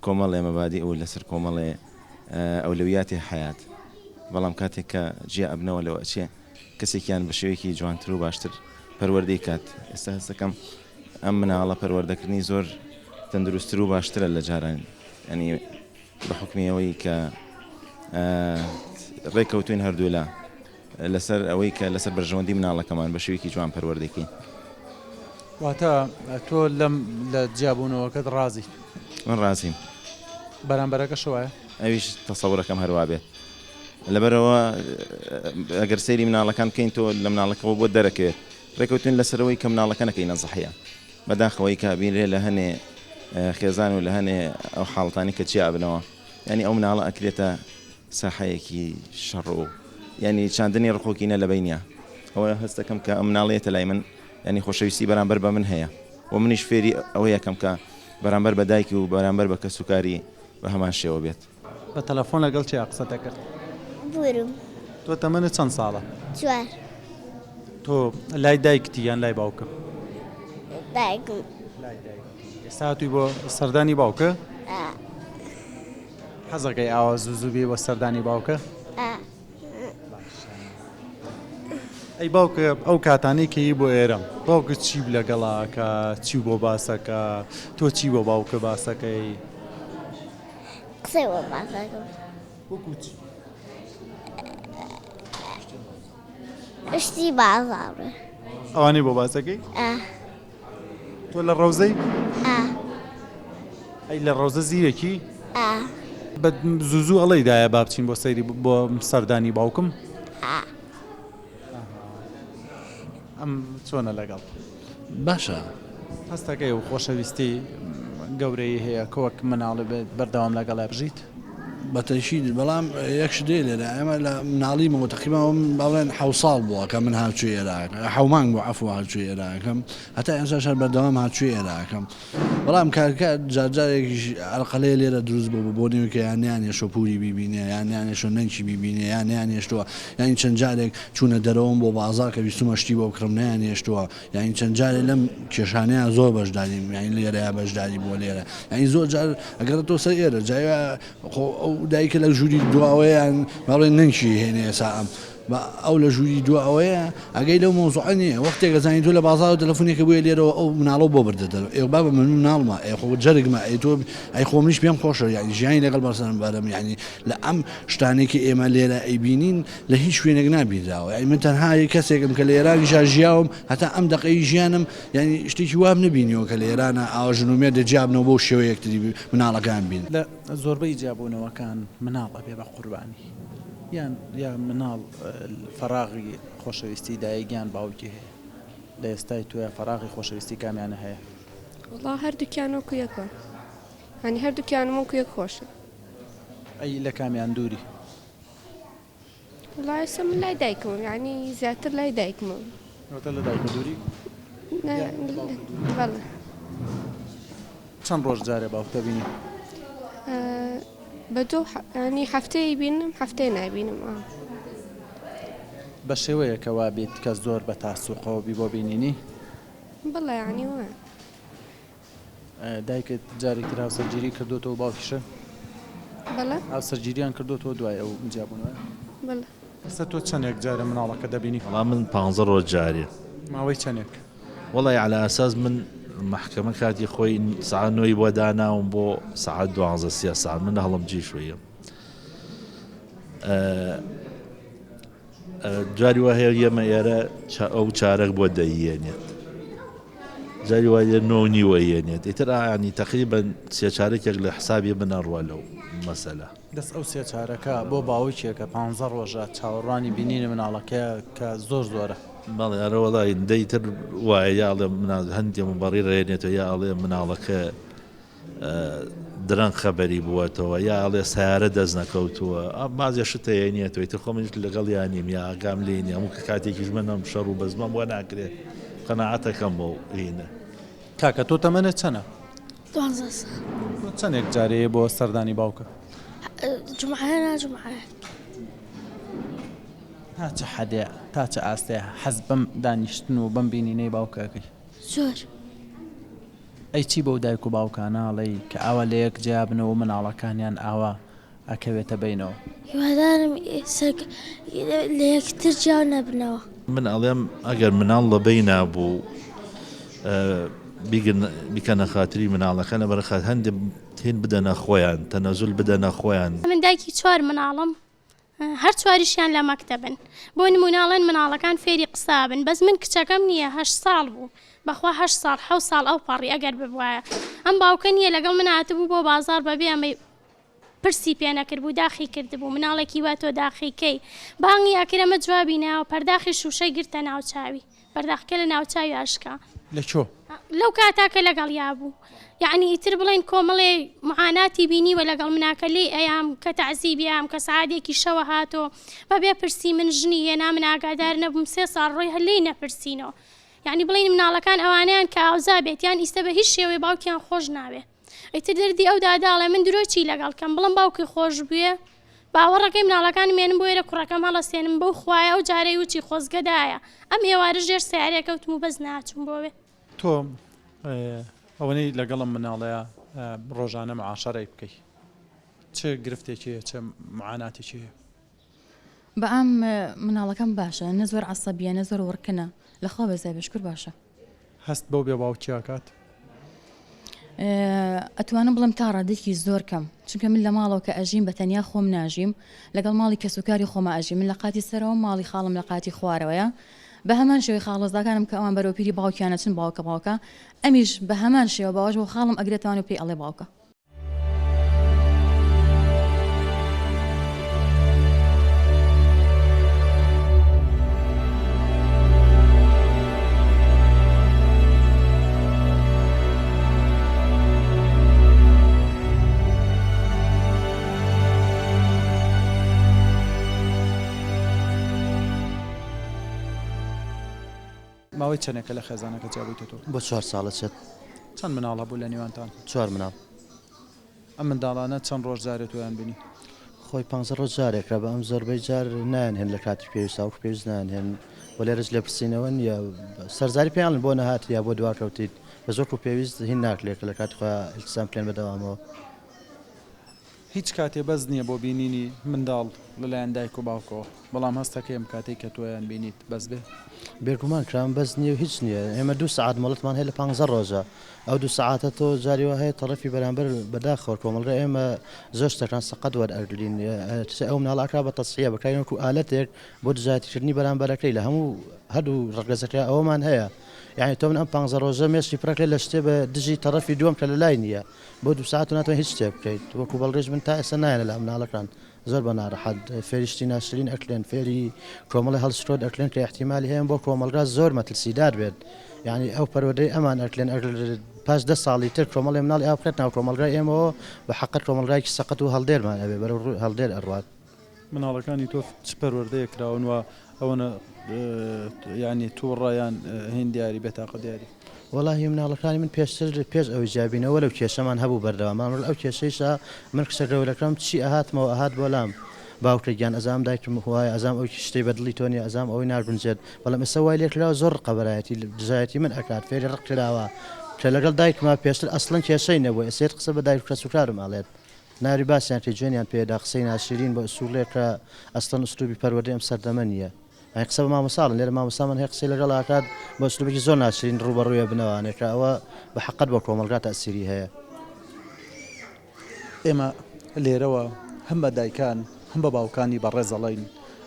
کۆمەڵێ مەبادی ئەو لەسەر کۆمەڵێ ئەولەویاتی حیات بەڵام کاتێک کە جیا ئەبنەوە لەوە چێ کەسێکیان بە شێوەیەکی جوانتر و باشتر پەروەردەی کات ئێستا هەستەکەم ئەم مناڵە پەروەردەکردنی زۆر تەندروستتر و باشترە لە جاران ینی بە حکمیەوەی کە ڕێکەوتوین هەردوو لە لەسەر ئەوەی کە لەسەر بەرژەوەندی مناڵەکەمان بە شێوەیەکی جوان پەروەردەکەین واتە تۆ لەم لە جیابوونەوەکەت ڕازی من ڕازیم بەرامبەرەکە شوایە ئەویش تەسەوڕەکەم هەروە بێت لەبەرەوە ئەگەر سەیری مناڵەکان بکەین تۆ لە مناڵەکەەوە بۆ دەرەکەوێت ڕێکەوتین لەسەرەوەی کە مناڵەکە نەکەی نەزەحەیە بەداخەوەی کە بینرێ لە هەنێ خێزان و لە هەنێ ئەو حاڵتانی کە چیا بنەوە ینی ئەو مناڵە ئەکرێتە ساحەیەکی شەڕ و ینی چاندنی ڕخۆکینە لە بینە ئەوە هەستەکەم کە ئەم مناڵێتە لای من ینی خۆشەویستی بەرامبەر بە من هەیە و منیش فێری ئەوە یەکەم کە بەرامبەر بە دایکی و بەرامبەر بە کەسوکاری بە هەمان شێوە بێت بە تەلەفۆن لەگەڵ چی قسەتە کرد بورم تۆ تەمەنە چەند ساڵە 4 تۆ لای دایکتی یان لای باوکە دایکم ئێستا توی بۆ سەردانی باوکە حەزەکەی ئاوا زوو بێ بۆ سەردانی باوکە ئەی باوکە ئەو کاتانەی کەی بۆ ئێرە باوکە چی لەگەڵاکە چی بۆ باسەکە تۆ چی بۆ باوکە باسەکەی قسەی بۆ باسەکەم شتی بازاڕە ئەوانەی بۆ باسەکەی تۆ لە ڕەوزەی ئەی لە ڕەوزە زیرەکی بە زوو ئەڵەیدایە با بچین بۆ سەیری بۆ سەردانی باوکم ئەم چۆنە لەگەڵ باشە هەستەکەی و خۆشەویستی گەورەی هەیە کۆک مناڵی بێت بەردەوام لەگەڵای بژیت بەتەشید بەڵام یەکش دێ لێرە ئەمە لە مناڵی متەقیمەوە باڵێن 7 ساڵ بووە کە من هاچوو ئێراکە 7 مانگ بوو عەفو هاچوو ئێراکەم هەتا ئێستا شەر بەردەوام هاچوو ئێراکەم بەڵام کارکە جارجارێکیش ئەڵقەلەیە لێرە دروست بوو بۆ نێوکە یانیان شۆپوری بیبینێ یانیان شۆنەنکی بیبینێ یانیان هێشتووە یانی چەند جارێک چوونە دەرەوەم بۆ بازار کە ویستمە شتی بۆ بکڕم نیان هێشتووە یانی چەند جارێ لەم کێشانەیە زۆر بەشداریم یانی لێرەیە بەشداری بۆ لێرە یانی زۆر جار ئەگەر تۆ سەر ئێرە جایە دایکە لە ژووری دواوەیان باڵێ نەنگی هێنێ ساام ئەو لە ژووری دواوەیە ئەگەی لەو مۆزوع نییە وەختێک زانی تۆ لە بازار و تەلەفۆنێکە بووە لێرەوە ئەو مناڵە بۆ بردەدەر ئێ با بە من مناڵمە خۆ جەرگمە ئەی تۆ ئەی خۆمنیش پێم خۆشە یانی ژیانی لەگەڵ بەرسەرم بارم یعنی لە ئەم شتانێکی ئێمە لێرە ئەیبینین لە هیچ شوێنێک نابیراوە ئەی من تەنها کەسێکم کە لە ئێرانی ژیاوم هەتا ئەم دقەی ژیانم ینی شتێکی وام نبینیەوە کە لە ئێرانە ئاوا ژنومێر دەجیابنەوە بۆ شێوە یەکتری مناڵەکان بین لە زۆربەی جیابوونەوەکان مناڵە بێ بە قوربانی یا مناڵ فەراغی خۆشەویستی دایگیان باوکی هەیە لە ئێستای توە فەراغی خۆشەویستی کامیانە هەیە وڵا هەردووکیانەوە کویەکە هەنی هەردووکیانمە کویەک خۆشە ئەی لە کامیان دووری وڵا ئێستا من لای دایکمە یعنی زیاتر لای دایکمە لە دایکە دووری بەڵێ چەند ڕۆژ جارێ باوکتە بینی بە دوو ینی هەفتەی بینم هەفتەی نابینم بە شێوەیەکەوا بێت کە زۆر بە تاسوقەوەبی بۆ بینینی بڵێ ینی وە دایکت جارێکتر هاوسەرگیری کردوتەوە باوکیشە بەڵێ هاوسەرگیریان کردوتەوە دوای ئەو جیابوونەوە بەڵێ ئێستا تۆ چەندێک جارە مناڵەکە دەبینی وەڵام من 15 ڕۆژ جارێ ماوەی چەندێک وەڵی على ئاساس من محکەمە کاتی خۆی سعانۆی بۆ داناوم بۆ سعات 12 ساعت من هەڵم جی شوەیە جاری وا هەیە ئێمە ئێرە ئەو چارەک بۆ دەیێنێت جاری وایە 9 هێنێت ئیتر ینی تقریبا سێ چارێکێک لە حسابی بنەڕوە لەو مەسەلە دەست ئەو سێ چارەکە بۆ باوکێکە 15 ڕۆژە چاوەڕوانی بینینە مناڵەکەی کە زۆر زۆرە بەڵێ ئەرە وەڵی دەیتر وایە یاڵێ هەندێک بەڕی ڕێنێتەوە یا ئەڵێ مناڵەکە درەنگ خەبەری بووەتەوە یا ئەڵێ سیارە دەست نەکەوتووە مازیە شتە هێنێتەوە ئیتر خۆمنیش لەگەڵ یانیم یا ئاگام لێنی هەموو کاتێکیش منم شەڕ و بەزمەم بۆ ناکرێت قەناعەتەکەم بۆ هینە کاکە تۆ تەمەنت چەنە؟ 12 چەندێک جارەیە بۆ سەردانی باوکە؟ جمعە جمعە تا چه حەدێ تا چه ئاستەیە حەز بەم دانیشتن و بەم بینینەی باوکەکەی زۆر ئەی چی بەو دایک و باوکاناڵی کە ئاوا لە یەک جیابنەوە مناڵەکانیان ئاوا ئەکەوێتە بینەوە هیوادارم لە یەکتر جیاو نەبنەوە من ئەڵێم ئەگەر مناڵ لە بەی نابوو بیکەنە خاتری مناڵەکە لە بەرەخات هەندێک هین بدەنە خۆیان تەنەزول بدەنە خۆیان من دایکی 4 مناڵم هەر چواریشیان لە مەکتەبن بۆ نموناڵێن مناڵەکان فێری قسابن بەس من کچەکەم نییە 8 ساڵ بوو بەخوا 8 ساڵ 7 ساڵ ئەو پەڕی ئەگەر ببوایە ئەم باوکە نییە لەگەڵ من هاتبوو بۆ بازار بەبێ ئەمەی پرسی پێ نەکردبوو داخی کردبوو مناڵێکی وا تۆ داخیکەی بانگی ئاکرەمە جوابی ناوە پەرداخی شوشەی گرتە ناوچاوی پەرداخکە لە ناوچاوی ئاشکا لە چۆ؟ لەو کاتاکە لەگەڵ یابوو یعنی ئیتر بڵێن کۆمەڵێ معاناتی بینیوە لەگەڵ مناکە لێ ئەیام کە تەعزیبیام کە سعادێکی شەوە هاتۆ بەبێ پرسی من ژنی هێنا من ئاگادار نەبووم 3 ساڵ ڕۆی هەلەی نەپرسینەوە یعنی بڵێن مناڵەکان ئەوانیان کە ئاوزا بێت یان ئیستا بە هیچ شێوەی باوکیان خۆش ناوێ ئیتر دەردی ئەو داداڵێ من درۆچی لەگەڵکەم بڵم باوکی خۆش بووێ باوەڕەکەی مناڵەکان مێنم بۆ ئێرە کوڕەکەم هەڵەسێنم بەو خوایە ئەو جارەی وچی خۆزگەدایە ئەم ئێوارە ژێر سیارێکەوتم و بەس ناچم بۆوێ تۆ ئەوەنەی لەگەڵم مناڵەیە ڕۆژانە معاشەرەی بکەی چه گرفتێکیە چه معاناتێکی هەیە بە ئەم مناڵەکەم باشە نە زۆر عەسەبیە نە زۆر وەڕکنە لەخوا بەزای بەشکر باشە هەست بەو بێ باوکیاکات ئەتوانم بڵم تا ڕادێکی زۆر کەم چونکە من لە ماڵەوە کە ئەژیم بە تەنیا خۆم ناژیم لەگەڵ ماڵی کەسوکاری خۆمە ئەژیم من لە قاتی سەرەوە ماڵی خاڵم لە قاتی خوارەوەیە بە هەمان شێوەی خاڵۆزداکانم کە ئەوان بەرەوپیری باوکیانە چن باوکە ئەمیش بە هەمان شێوە باوەش بۆ خاڵم ئەگرێتوان و پێی ئەڵێ باوکە ماوەی چەندێکە لە خێزانەکە جیابوویتە تۆ بۆ 4 ساڵە چێت چەند مناڵە بوو لە نێوانتان 4 مناڵ ئەم منداڵانە چەند ڕۆژ جارێت تویان بینی خۆی 15 ڕۆژ جارێکرا بە ئەم زۆربەی جار نان هێن لە کاتی پێویست و پێویست نان هێن بۆ لێرەش لێ پرسینەوە نیە سەرزاری پێیان بۆ نەهات یا بۆ دواکەوتیت بە زۆر و پێویست هین ناکلێت لە کاتی خۆ ئیلتزام پێێن بەدەوامەوە هیچ کاتێ بەس نییە بۆ بینینی منداڵ لەلایەن دایک و باوکەوە بەڵام هەستەکەم کاتێک کە تۆیان بینیت بەس بێ بێگومان کرام بەس نییە و هیچ نییە ئێمە 2 سعات مەڵەتمان هەیە لە 15 ڕۆژە ئەو 2 سعاتە تۆ جاریوە هەیە تەڕەفی بەرامبەر بەداخەوە کۆمەڵگە ئێمە زۆر شتەکان سەقەت وەرئەگرین ئەو مناڵاکرا بە تەسحیە بەکارێن وەکو ئالەتێک بۆ دژایەتیکردنی بەرامبەرەکەی لە هەموو هەردوو ڕەگەزەکە ئەوەمان هەیە یعنی تۆ من ئەم 15 ڕۆژە مێشتی پڕەکەی لە شتێ بە دژی تەڕەفی دووەم کە لە لای نییە بۆ 2 ساعت و ناتوانێت هیچ شتێ بکەیت وەکو بەڵڕێژ من تا ئێستا نایەنە لە مناڵەکان زۆر بە ناڕەحەت فێریشتی ناشرین ئەکلێن فێری کۆمەڵی هەڵسرۆت ئەکلێن کە احتیمالی هەیە بۆ کۆمەلگا زۆر مەترسیدار بێت یعنی ئەو پەروەردەی ئەمان ئەکلێن پاش 10 ساڵی تر کۆمەڵی مناڵی ئاوکرێت ناو کۆمەلگای ئێمەوە بە حەقەت کۆمەلگایکی سەقەت و هەڵدێرمان ئەبێ بەرەو هەڵدێر ئەڕوات مناڵەکانی تۆ چ پەروەردەیە کراون وە ئەوەنە ینی تووڕایان هین دیاری بێتاقە دیاری وڵی مناڵەکانی من پێش ئەوی جیابینەوە لەو کێشەمان هەبوو بەردەوامان ئەو کێشەیشا من کچەگەورەکەم چی ئەهاتمەوە ئەهات بۆ لام باوکێکیان ئەزام دایکم خوای ئەزام ئەو شتەی بەدڵی تۆنی ئەزام ئەوی ناگونجێت بەڵام ئێستا وای لێکراوە زۆر قەبەرایەتی دژایەتی من ئەکات فێری ڕقراوە کە لەگەڵ دایکما پێشتر ئەسڵەن کێشەی نەبووە ئێسێت قسە بە دایک کە سوکارم ئاڵێت ناری باسییان پێ جوێنیان پێدا قسەی ناشرین بە ئوسوڵێکە ئەستەن ئوستوبی پەروەردەی ئەم سەردەمە نییە قسە بە مامۆساڵن لێرە مامۆسامان هەیە قسەی لەگەڵ ئاکات بە سلوبێکی زۆر ناشرین ڕوبەڕوویە بنەوانێکە ئەوە بە حەقەت بە کۆمەلگا تەسیری هەیە. ئێمە لێرەوە هەم بە دایکان هەم بە باوکانی بەڕێزەڵین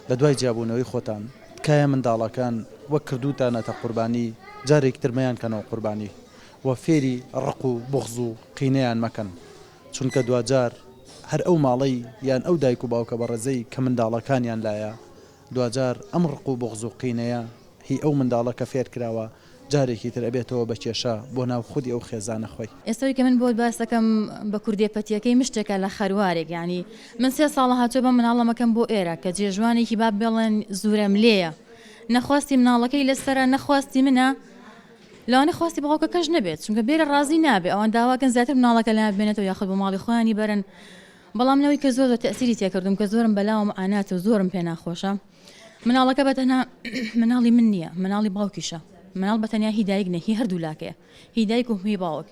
لە دوای جیابوونەوەی خۆتان تکایە منداڵەکان وەک کردوتانەتە قوربانی جارێک ترمەیان کەنەوە قوربانی و فێری ڕق و بغز و قینەیان مەکەن چونکە دوجار هەر ئەو ماڵەی یان ئەو دایک و باوکە بەڕێزەی کە منداڵەکانیان لایە دوجار ئەم ڕق و بغز و قینەیە هی ئەو منداڵە کە فێر کراوە جارێکی تر ئەبێتەوە بە کێشە بۆ ناو خودی ئەو خێزانە خۆی. ئێستاوی کە من بۆ باس دەکەم بە کوردێپەتیەکەی مشتێکە لە خەروارێک ینی من 3 ساڵە هاتووە بە مناڵەمەکەم بۆ ئێرە کە جێژوانێکی با بێڵێن زورم لێیە نەخواستی مناڵەکەی لەسرە نەخواستی منە لەوانە خواستی بەڵاوکە کەش نەبێت چونکە بێرە ڕازی نابێت ئەوان داواکەن زیاتر مناڵەکە لە بێنێتەوە یاخود بە ماڵی خۆیانی بەرن بەڵام نەوەی کە زۆر تەسیری تێکردم کە زۆرم بەلاوم ئانات و زۆرم پێ ناخۆشە مناڵەکە بەتەنها مناڵی من نییە مناڵی باوکیشە مناڵ بەتەنیا هی دایک نە هی هەردوو لاکەیە هی دایک و هی باوک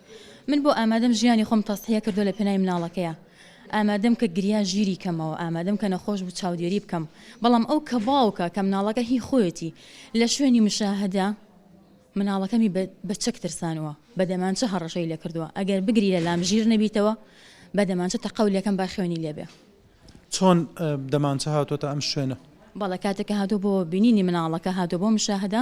من بۆ ئامادەم ژیانی خۆم تەستەیە کردو لە پێناوی مناڵەکەیە ئامادەم کە گریا ژیری کەمەوە ئامادەم کە نەخۆش بوو چاودێری بکەم بەڵام ئەو کە باوکە کە مناڵەکە هی خۆیەتی لە شوێنی مشاهدە مناڵەکەمی بە چەک ترسانەوە بەدەمانچە هەڕەشەی لێ کردووە ئەگەر بگری لە لام ژیر نەبیتەوە بەدەمانچە تەقەولەکەم با خوێنی لێبێ. چۆن دەمانچە هاتوۆتە ئەم شوێنە؟ بەڵە کاتێکە هاتوو بۆ بینینی مناڵەکە هاتوو بۆ مشاهدە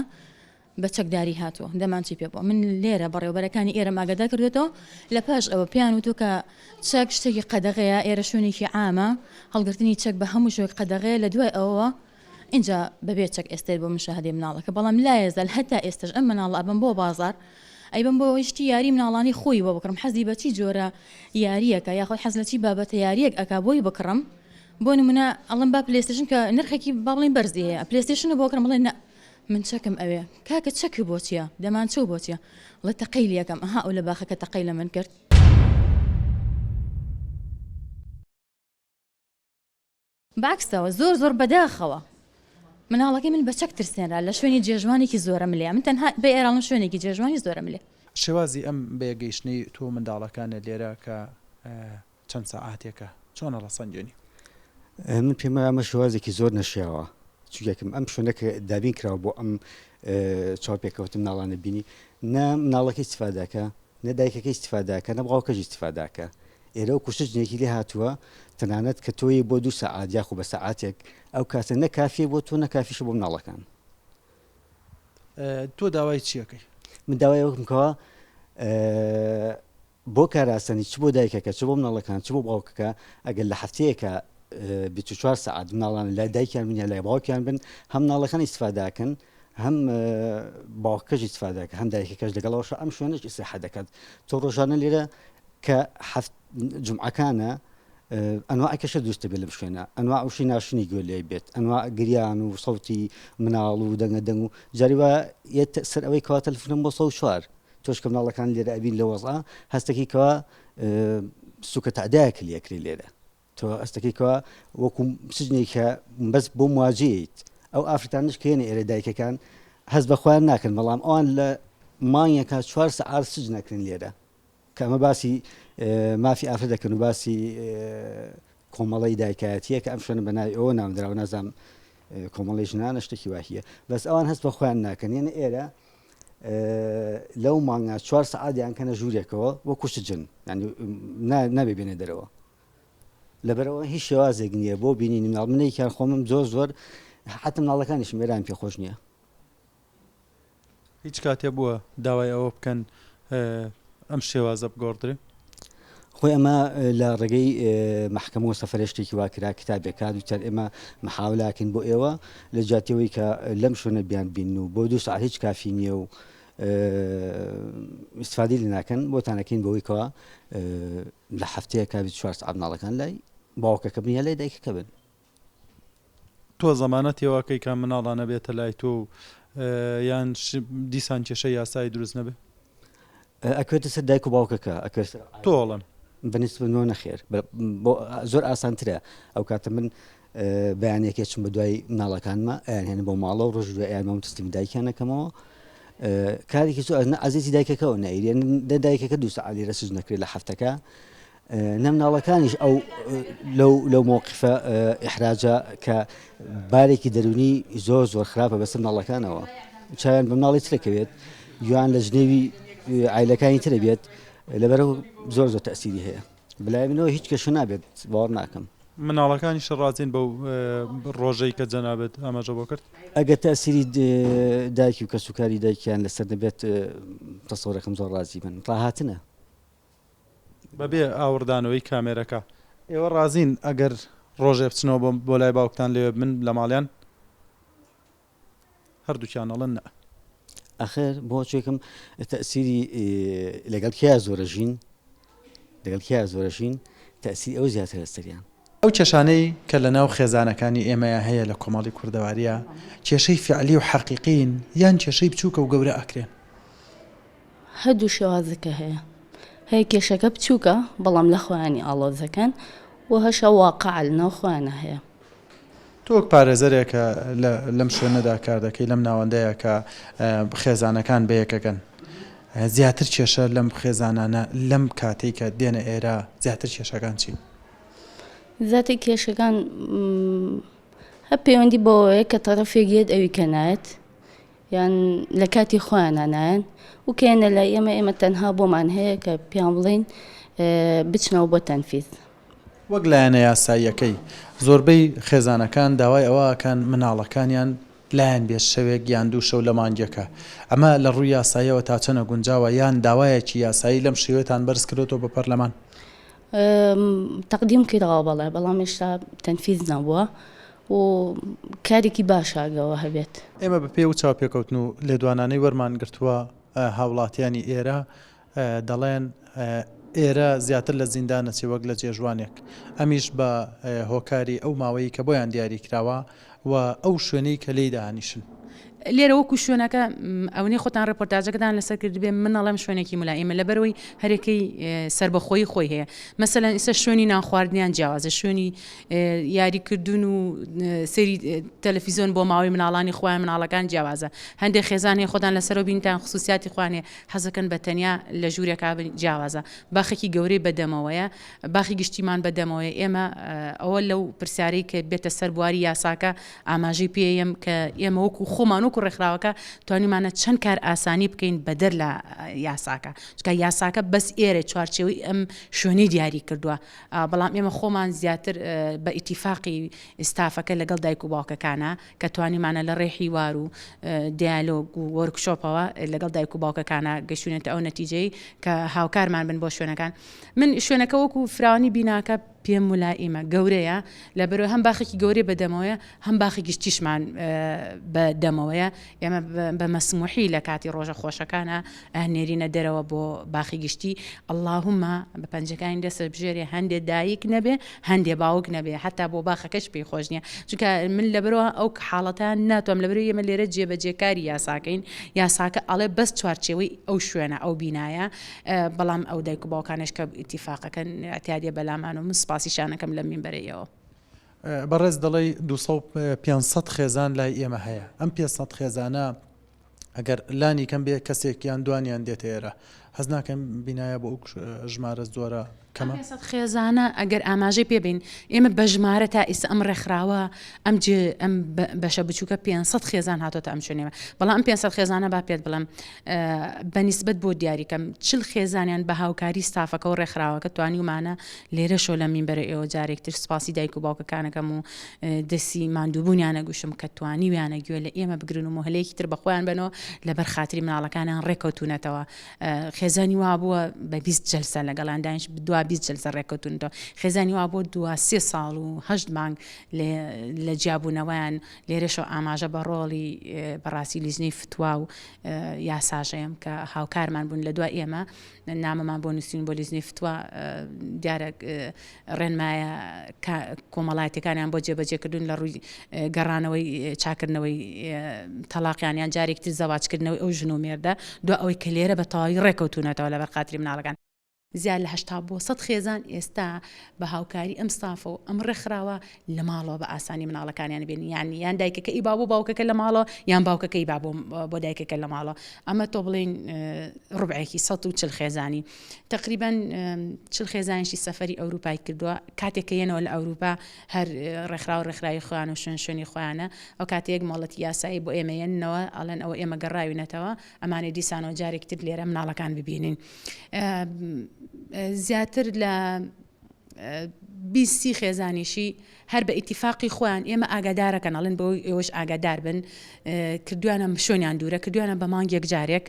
بە چەکداری هاتووە دەمانچی پێ بووە من لێرە بەڕێوەبەرەکانی ئێرە ماگەدا کردوێتەوە لە پاش ئەوە پیان وتو کە چەک شتێکی قەدەغەیە ئێرە شوێنێکی عامە هەڵگرتنی چەک بە هەموو شوێک قەدەغەیە لە دوای ئەوە اینجا بەبێت چەک ئێستێت بۆ مشاهدەی مناڵەکە بەڵام لایەزەل هەتا ئێستش ئەم مناڵە ئەبم بۆ بازار ئەیبم بۆ هیچی یاری مناڵانی خۆی بۆ بکڕم حەزی بە چی جۆرە یاریەکە یاخۆی حەز لە چی بابەتە یاریەک ئەکا بۆی بکڕم بۆ نمونە ئەڵم با پلێستیشن کە نرخێکی با بڵین بەرزی هەیە پلێستیشنە بۆ کڕم بڵێن من چەکم ئەوێ کاکە چەک بۆ چییە دەمان چۆ بۆ چییە لە تەقەیل یەکەم ئەها ئەو لە باخەکە تەقەی لە من کرد باکسەوە زۆر بەداخەوە مناڵەکەی من بە چەک ترسێنرا لە شوێنی جێژوانێکی زۆرە ملێ من تەنها بە ئێراڵم شوێنێکی جێژوانی زۆرە ملێ. شێوازی ئەم بێگەیشتنی تۆ منداڵەکانە لێرە کە چەند سەعاتێکە چۆنە ڕەسەنجێنی؟ من پێم ئەمە شێوازێکی زۆر نەشیاوە چونکەکەم ئەم شوێنەکە دابین کراوە بۆ ئەم چاوپێکەوتم مناڵانە بینی نە مناڵەکەی استفاداکە نە دایکەکەی استفاداکە نە باوکەژی استفاداکە ئێرە و کوشتنێکی لێ هاتووە تەنانەت کە تۆی بۆ 2 سەعات یاخو بە سەعاتێک ئەو کاتە نەکافیە بۆ تۆ نەکافیشە بۆ مناڵەکان. تۆ داوای چیەکەی؟ من داوای وەکمکەوە بۆ کاراستنی چ بۆ دایکەکە چ بۆ مناڵەکان چ بۆ باوکەکە ئەگەر لە هەفتەیەکە 24 ساعت مناڵان لای دایکیان بن یا لای باوکیان بن هەم مناڵەکان ئیستفاداکەن هەم باوکەش ئیستفاداکە هەم دایکەکەش لەگەڵەوەش ئەم شوێنەش ئیستراحەت دەکات. تۆ ڕۆژانە لێرە کە جمعەکانە ئەنواعکەشە دوستە بێت لەم شوێنە ئەنواع وشی ناشنی گوێ لێ بێت ئەنواع گریان و سەوتی مناڵ و دەنگ و جاریوە سەر ئەوەی کەوا تەلفۆنم بۆ 104 تۆش کە مناڵەکان لێرە ئەبین لە وەزع هەستێکی کەوا سوکە تعدایەکە لێکری لێرە تۆ هەستەکەیکەوە وەکو سجنێکە بەس بۆ مواجهیت ئەو ئافرەتانش کێنە ئێرە دایکەکان هەست بەخوایان ناکەن بەڵام ئەوان لە مانگێکە 4 سەعات سجنەکردن لێرە کە ئەمە باسی مافی ئافرەت دەکەن و باسی کۆمەڵی دایکایەتیە کە ئەم شوێنە بەناوی ئەوە نامدراوە نازانم کۆمەڵی ژنانە شتێکی واهیە بەس ئەوان هەست بەخوایان ناکەن یعنی ئێرە لەو مانگە 4 سەعاتیان کەنە ژوورێکەوە وەکو سجن ینی نابێ بێنێ دەرەوە لەبەرەوە هیچ شێوازێک نییە بۆ بینینی مناڵ منێکیان خۆمم زۆر حتا مناڵەکانیشم وێران پێخۆش نییە. هیچ کاتێ بووە داوای ئەوە بکەن ئەم شێوازە بگۆڕدرێ؟ خۆی ئەمە لە ڕێگەی محکەمەوە سەفەرشتێکی وا کرا کتابێکات دوتر ئێمە محاولاکەین بۆ ئێوە لە جاتیەوەی کە لەم شوێنە بیان بین و بۆ 2 ساعت هیچ کافی نییە و استفادی لێ ناکەن بۆتانەکەین بەوەی کەوە لە هەفتەیەکە 24 ساعت مناڵەکان لای باوکەکە بن یا لای دایکەکە بن. تۆ زەمانەتێواکەی کا مناڵانە بێتە لای تۆ یان دیسان کێشە یاسایی دروست نەبێ؟ ئەکوێتە سەر دایک و باوکەکە تۆڵم بەنسبەوە نەخێر زۆر ئاسانترە ئەو کاتە من بەیانێکی چم بە دوای مناڵەکانمە ئەیان هێنە بۆ ماڵە و ڕۆژ دوای ئەیانمەم تستمی دایکیانەکەمەوە کارێکی زۆر عەزیزی دایکەکەەوە نەئیرێن دایکەکە 2 ساعت لێرە سجنەکرێت لە هەفتەکە نمناڵەکانیش ئەو لەو مووقفە ئحراجە کە بارێکی دەرونی زۆر خراپە بەسەر مناڵەکانەوە چاویان بە مناڵی ترەکەوێت یوان لە ژنێوی عیلەکانی ترە بێت لەبەرەوە زۆر تەسیری هەیە بەلای منەوە هیچ کەش نابێت باوەڕ ناکەم مناڵەکانی شڕازین بەو ڕۆژەی کە جەنابێت ئاماژە بۆ کرد ئەگە تەسیری دایکی و کەسوکاری دایکیان لەسەر دەبێت تەسەوڕێکم زۆر ڕازی بن ڕاهاتنە بەبێ ئاوردانەوەی کامێرەکە ئێوە ڕازین ئەگەر ڕۆژێ بچنەوە بۆ لای باوکتان لێ من لە ماڵیان هەردووکیانەڵەن نە ئەخر بۆ چێکم تەسیری لەگەڵ کیا زۆرەژین تەسیری ئەو زیاتر لەسەریان ئەو کێشانەی کە لە ناو خێزانەکانی ئێمەیە هەیە لە کۆمەڵی کوردەواریە کێشەی فعلی و حەقیقین یان کێشەی بچووکە و گەورە ئەکرێن هەردوو شێوازەکە هەیە کێشەکە بچووکە بەڵام لە خۆیانی ئاڵۆزەکەن و هەشە واقع لەناو خۆیانە هەیە تۆک پارێزەرێکە لەم شوێنەدا کار دەکەی لەم ناوەندەیە کە خێزانەکان بەیەکەکەن زیاتر کێشە لەم خێزانانە لەم کاتێک کە دێنە ئێرە زیاتر کێشەکان چی؟ زیاتر کێشەکان هە پەیوەندی بەوەیە کە تەرەفێکیت ئەوی کە نایەت یان لە کاتی خۆیانە نایەن و کێنە لای ئێمە تەنها بۆمان هەیە کە پێیان بڵین بچنەوە بۆ تەنفیز وەک لایەنە یاساییەکەی زۆربەی خێزانەکان داوای ئەوەکان مناڵەکانیان لایەن بێت شەوێک یان دوو شەو لە مانگەکە ئەمە لە ڕووی یاساییەوە تا چەنە گونجاوە یان داوایەکی یاسایی لەم شێوەیەتان بەرز کردێتەوە بە پەرلەمان تەقدیم کردەوە بەڵام هێشتا تەنفیز نەبووە و کارێکی باشاگەوە هەبێت ئێمە بە پێ و چاوپێکەوتن و لێدوانانەی وەرمان گرتووە هاوڵاتیانی ئێرە دەڵێن ئێرە زیاتر لە زیندانە چی وەک لە جێژوانێک ئەمیش بە هۆکاری ئەو ماوەی کە بۆیان دیاری کراوە و ئەو شوێنەی کە لێی داهانیشن لێرە وەکو شوێنەکە ئەوەی خۆتان ڕپۆرتاژەکەتان لەسەر کرد بێ منەڵێم شوێنێکی ملایمە لەبەرەوەی هەرێکەی سربەخۆی خۆی هەیە مەسەلەن ئێستا شوێنی نانخواردنیان جیاوازە شوێنی یاریکردون و سەری تەلەڤیزۆن بۆ ماوەی مناڵانی خۆیان مناڵەکان جیاوازە هەندێک خێزانی خۆتان لەسەرەوە بینتان خصوصیاتی خوانێ حەزەکەن بە تەنیا لە ژوورێکا جیاوازە باخێکی گەورەی بەدەمەوەیە باخی گشتیمان بەدەمەوەی ئێمە ئەوە لەو پرسیارەی کە بێتە سەر بواری یاساکە ئاماژەی پێم کە ئێمە وەکو خۆمان وەکو ڕێکخراوەکە توانیمانە چەند کار ئاسانی بکەین بەدەر لە یاساکە چکە یاساکە بەس ئێرە چوارچێوەی ئەم شوێنەی دیاری کردووە بەڵام ئێمە خۆمان زیاتر بە ئیتیفاقی ئستافەکە لەگەڵ دایک و باوکەکانە کە توانیمانە لە ڕێحی وار و دیالۆگ و وەرکشۆپەوە لەگەڵ دایک و باوکەکانە گەشتونێتە ئەو نەتیجەی کە هاوکارمان بن بۆ شوێنەکان من شوێنەکە وەکو فراوانی بیناکە پێم ملائیمە گەورەیە لەبەرەوە هەم باخێکی گەورەی بەدەمەوەیە هەم باخی گشتیشمان بەدەمەوەیە ئێمە بە مەسموحی لە کاتی ڕۆژە خۆشەکانە نێرینە دەرەوە بۆ باخی گشتی ئەڵڵاهومە بە پەنجەکانی دەسەر بژێرێ هەندێ دایک نەبێ هەندێ باوک نەبێ حتا بۆ باخەکەش پێی خۆش نییە چونکە من لەبەرەوە ئەو حاڵەتان ناتوانم لەبەرەوە ئێمە لێرە جێبەجێکاری یاساکەین یاساکە ئەڵێ بەس چوارچێوەی ئەو شوێنە ئەو بینایە بەڵام ئەو دایک و باوکانش کە ئیتیفاقەکەن ئەتیادیە بەلامان و پاسیشانەکەم لە مینبەرەوە بەڕێز دەڵێ 500 خێزان لای ئێمە هەیە ئەم 500 خێزانە ئەگەر لانی کەم بێ کەسێکیان دوانیان دێتە ئێرە حەز ناکەم بینایە بۆ ئەو ژمارە زۆرە کەمە خێزانە ئەگەر ئاماژەی پێبین ئێمە بە ژمارە تا ئێستا ئەم ڕێکخراوە ئەم بەشە بچووکە 500 خێزان هاتۆتە ئەم شوێنێمە بەڵام ئەم 500 خێزانە با پێت بڵم بەنسبەت بۆ دیاریکەم 40 خێزانیان بە هاوکاری ستافەکە و ڕێکخراوەکە توانیمانە لێرە شۆ لە مینبەرە ئێوە جارێکتر سپاسی دایک و باوکەکانەکەم و دەسی ماندووبوونیانە گوشم کە توانیویانە گوێ لە ئێمە بگرن و مهلەیەکی تر بەخۆیان بنەوە لەبەر خاتری مناڵەکانیان ڕێکەوتونەتەوە خێزانی وا بووە بە 20 جەلسە لەگەڵان دانیش 20 جلسە ڕێکەوتونەوە خێزانی وا بۆ 2 ساڵ و 8 مانگ لە جیابوونەوەیان لێرەشەوە ئاماژە بە ڕۆڵی بەڕاستی لیزنەی فتووا و یاساژەیەم کە هاوکارمان بوون لە دوای ئێمە نامەمان بۆ نووسین بۆ لیزنەی فتووا دیارە ڕێنمایە کۆمەڵایەتەکانیان بۆ جێبەجێکردون لە ڕووی گەڕانەوەی چاکردنەوەی تەلاقیانیان جارێکتر زەواجکردنەوەی ئەو ژن و مێردە دو ئەوەی کە لێرە بە تەواوی ڕێکەوتونەتەوە لەبەر خاتری مناڵەکان زیاد لە 80 بۆ 100 خێزان ئێستا بە هاوکاری ئەم ستافە و ئەم ڕێکخراوە لە ماڵەوە بە ئاسانی مناڵەکانیان بێنی یانی یان دایکەکە ئی با بۆ باوکەکە لە ماڵەوە یان باوکەکەی با بۆ دایکەکە لە ماڵەوە ئەمە تۆ بڵین ڕوبعێکی 140 خێزانی تقریبان 40 خێزانیشی سەفەری ئەوروپای کردووە کاتێککەیەنەوە لە ئەوروپا هەر ڕێکخرا و ڕێکخرای خۆیان و شوێنی خۆیانە ئەو کاتێک مۆڵەتی یاسایی بۆ ئێمەیەنەوە ئەڵێن ئەوە ئێمە گەڕاوینەتەوە ئەمانێ دیسانەوە جارێکتر لێرە مناڵەکان ببینین زیاتر لە 20 خێزانیشی هەر بە ئیتیفاقی خۆیان ئێمە ئاگادارەکەن ئەڵێن بۆ ئێوەش ئاگادار بن کردوانە شوێنیان دوورە کردوانە بە مانگێک جارێک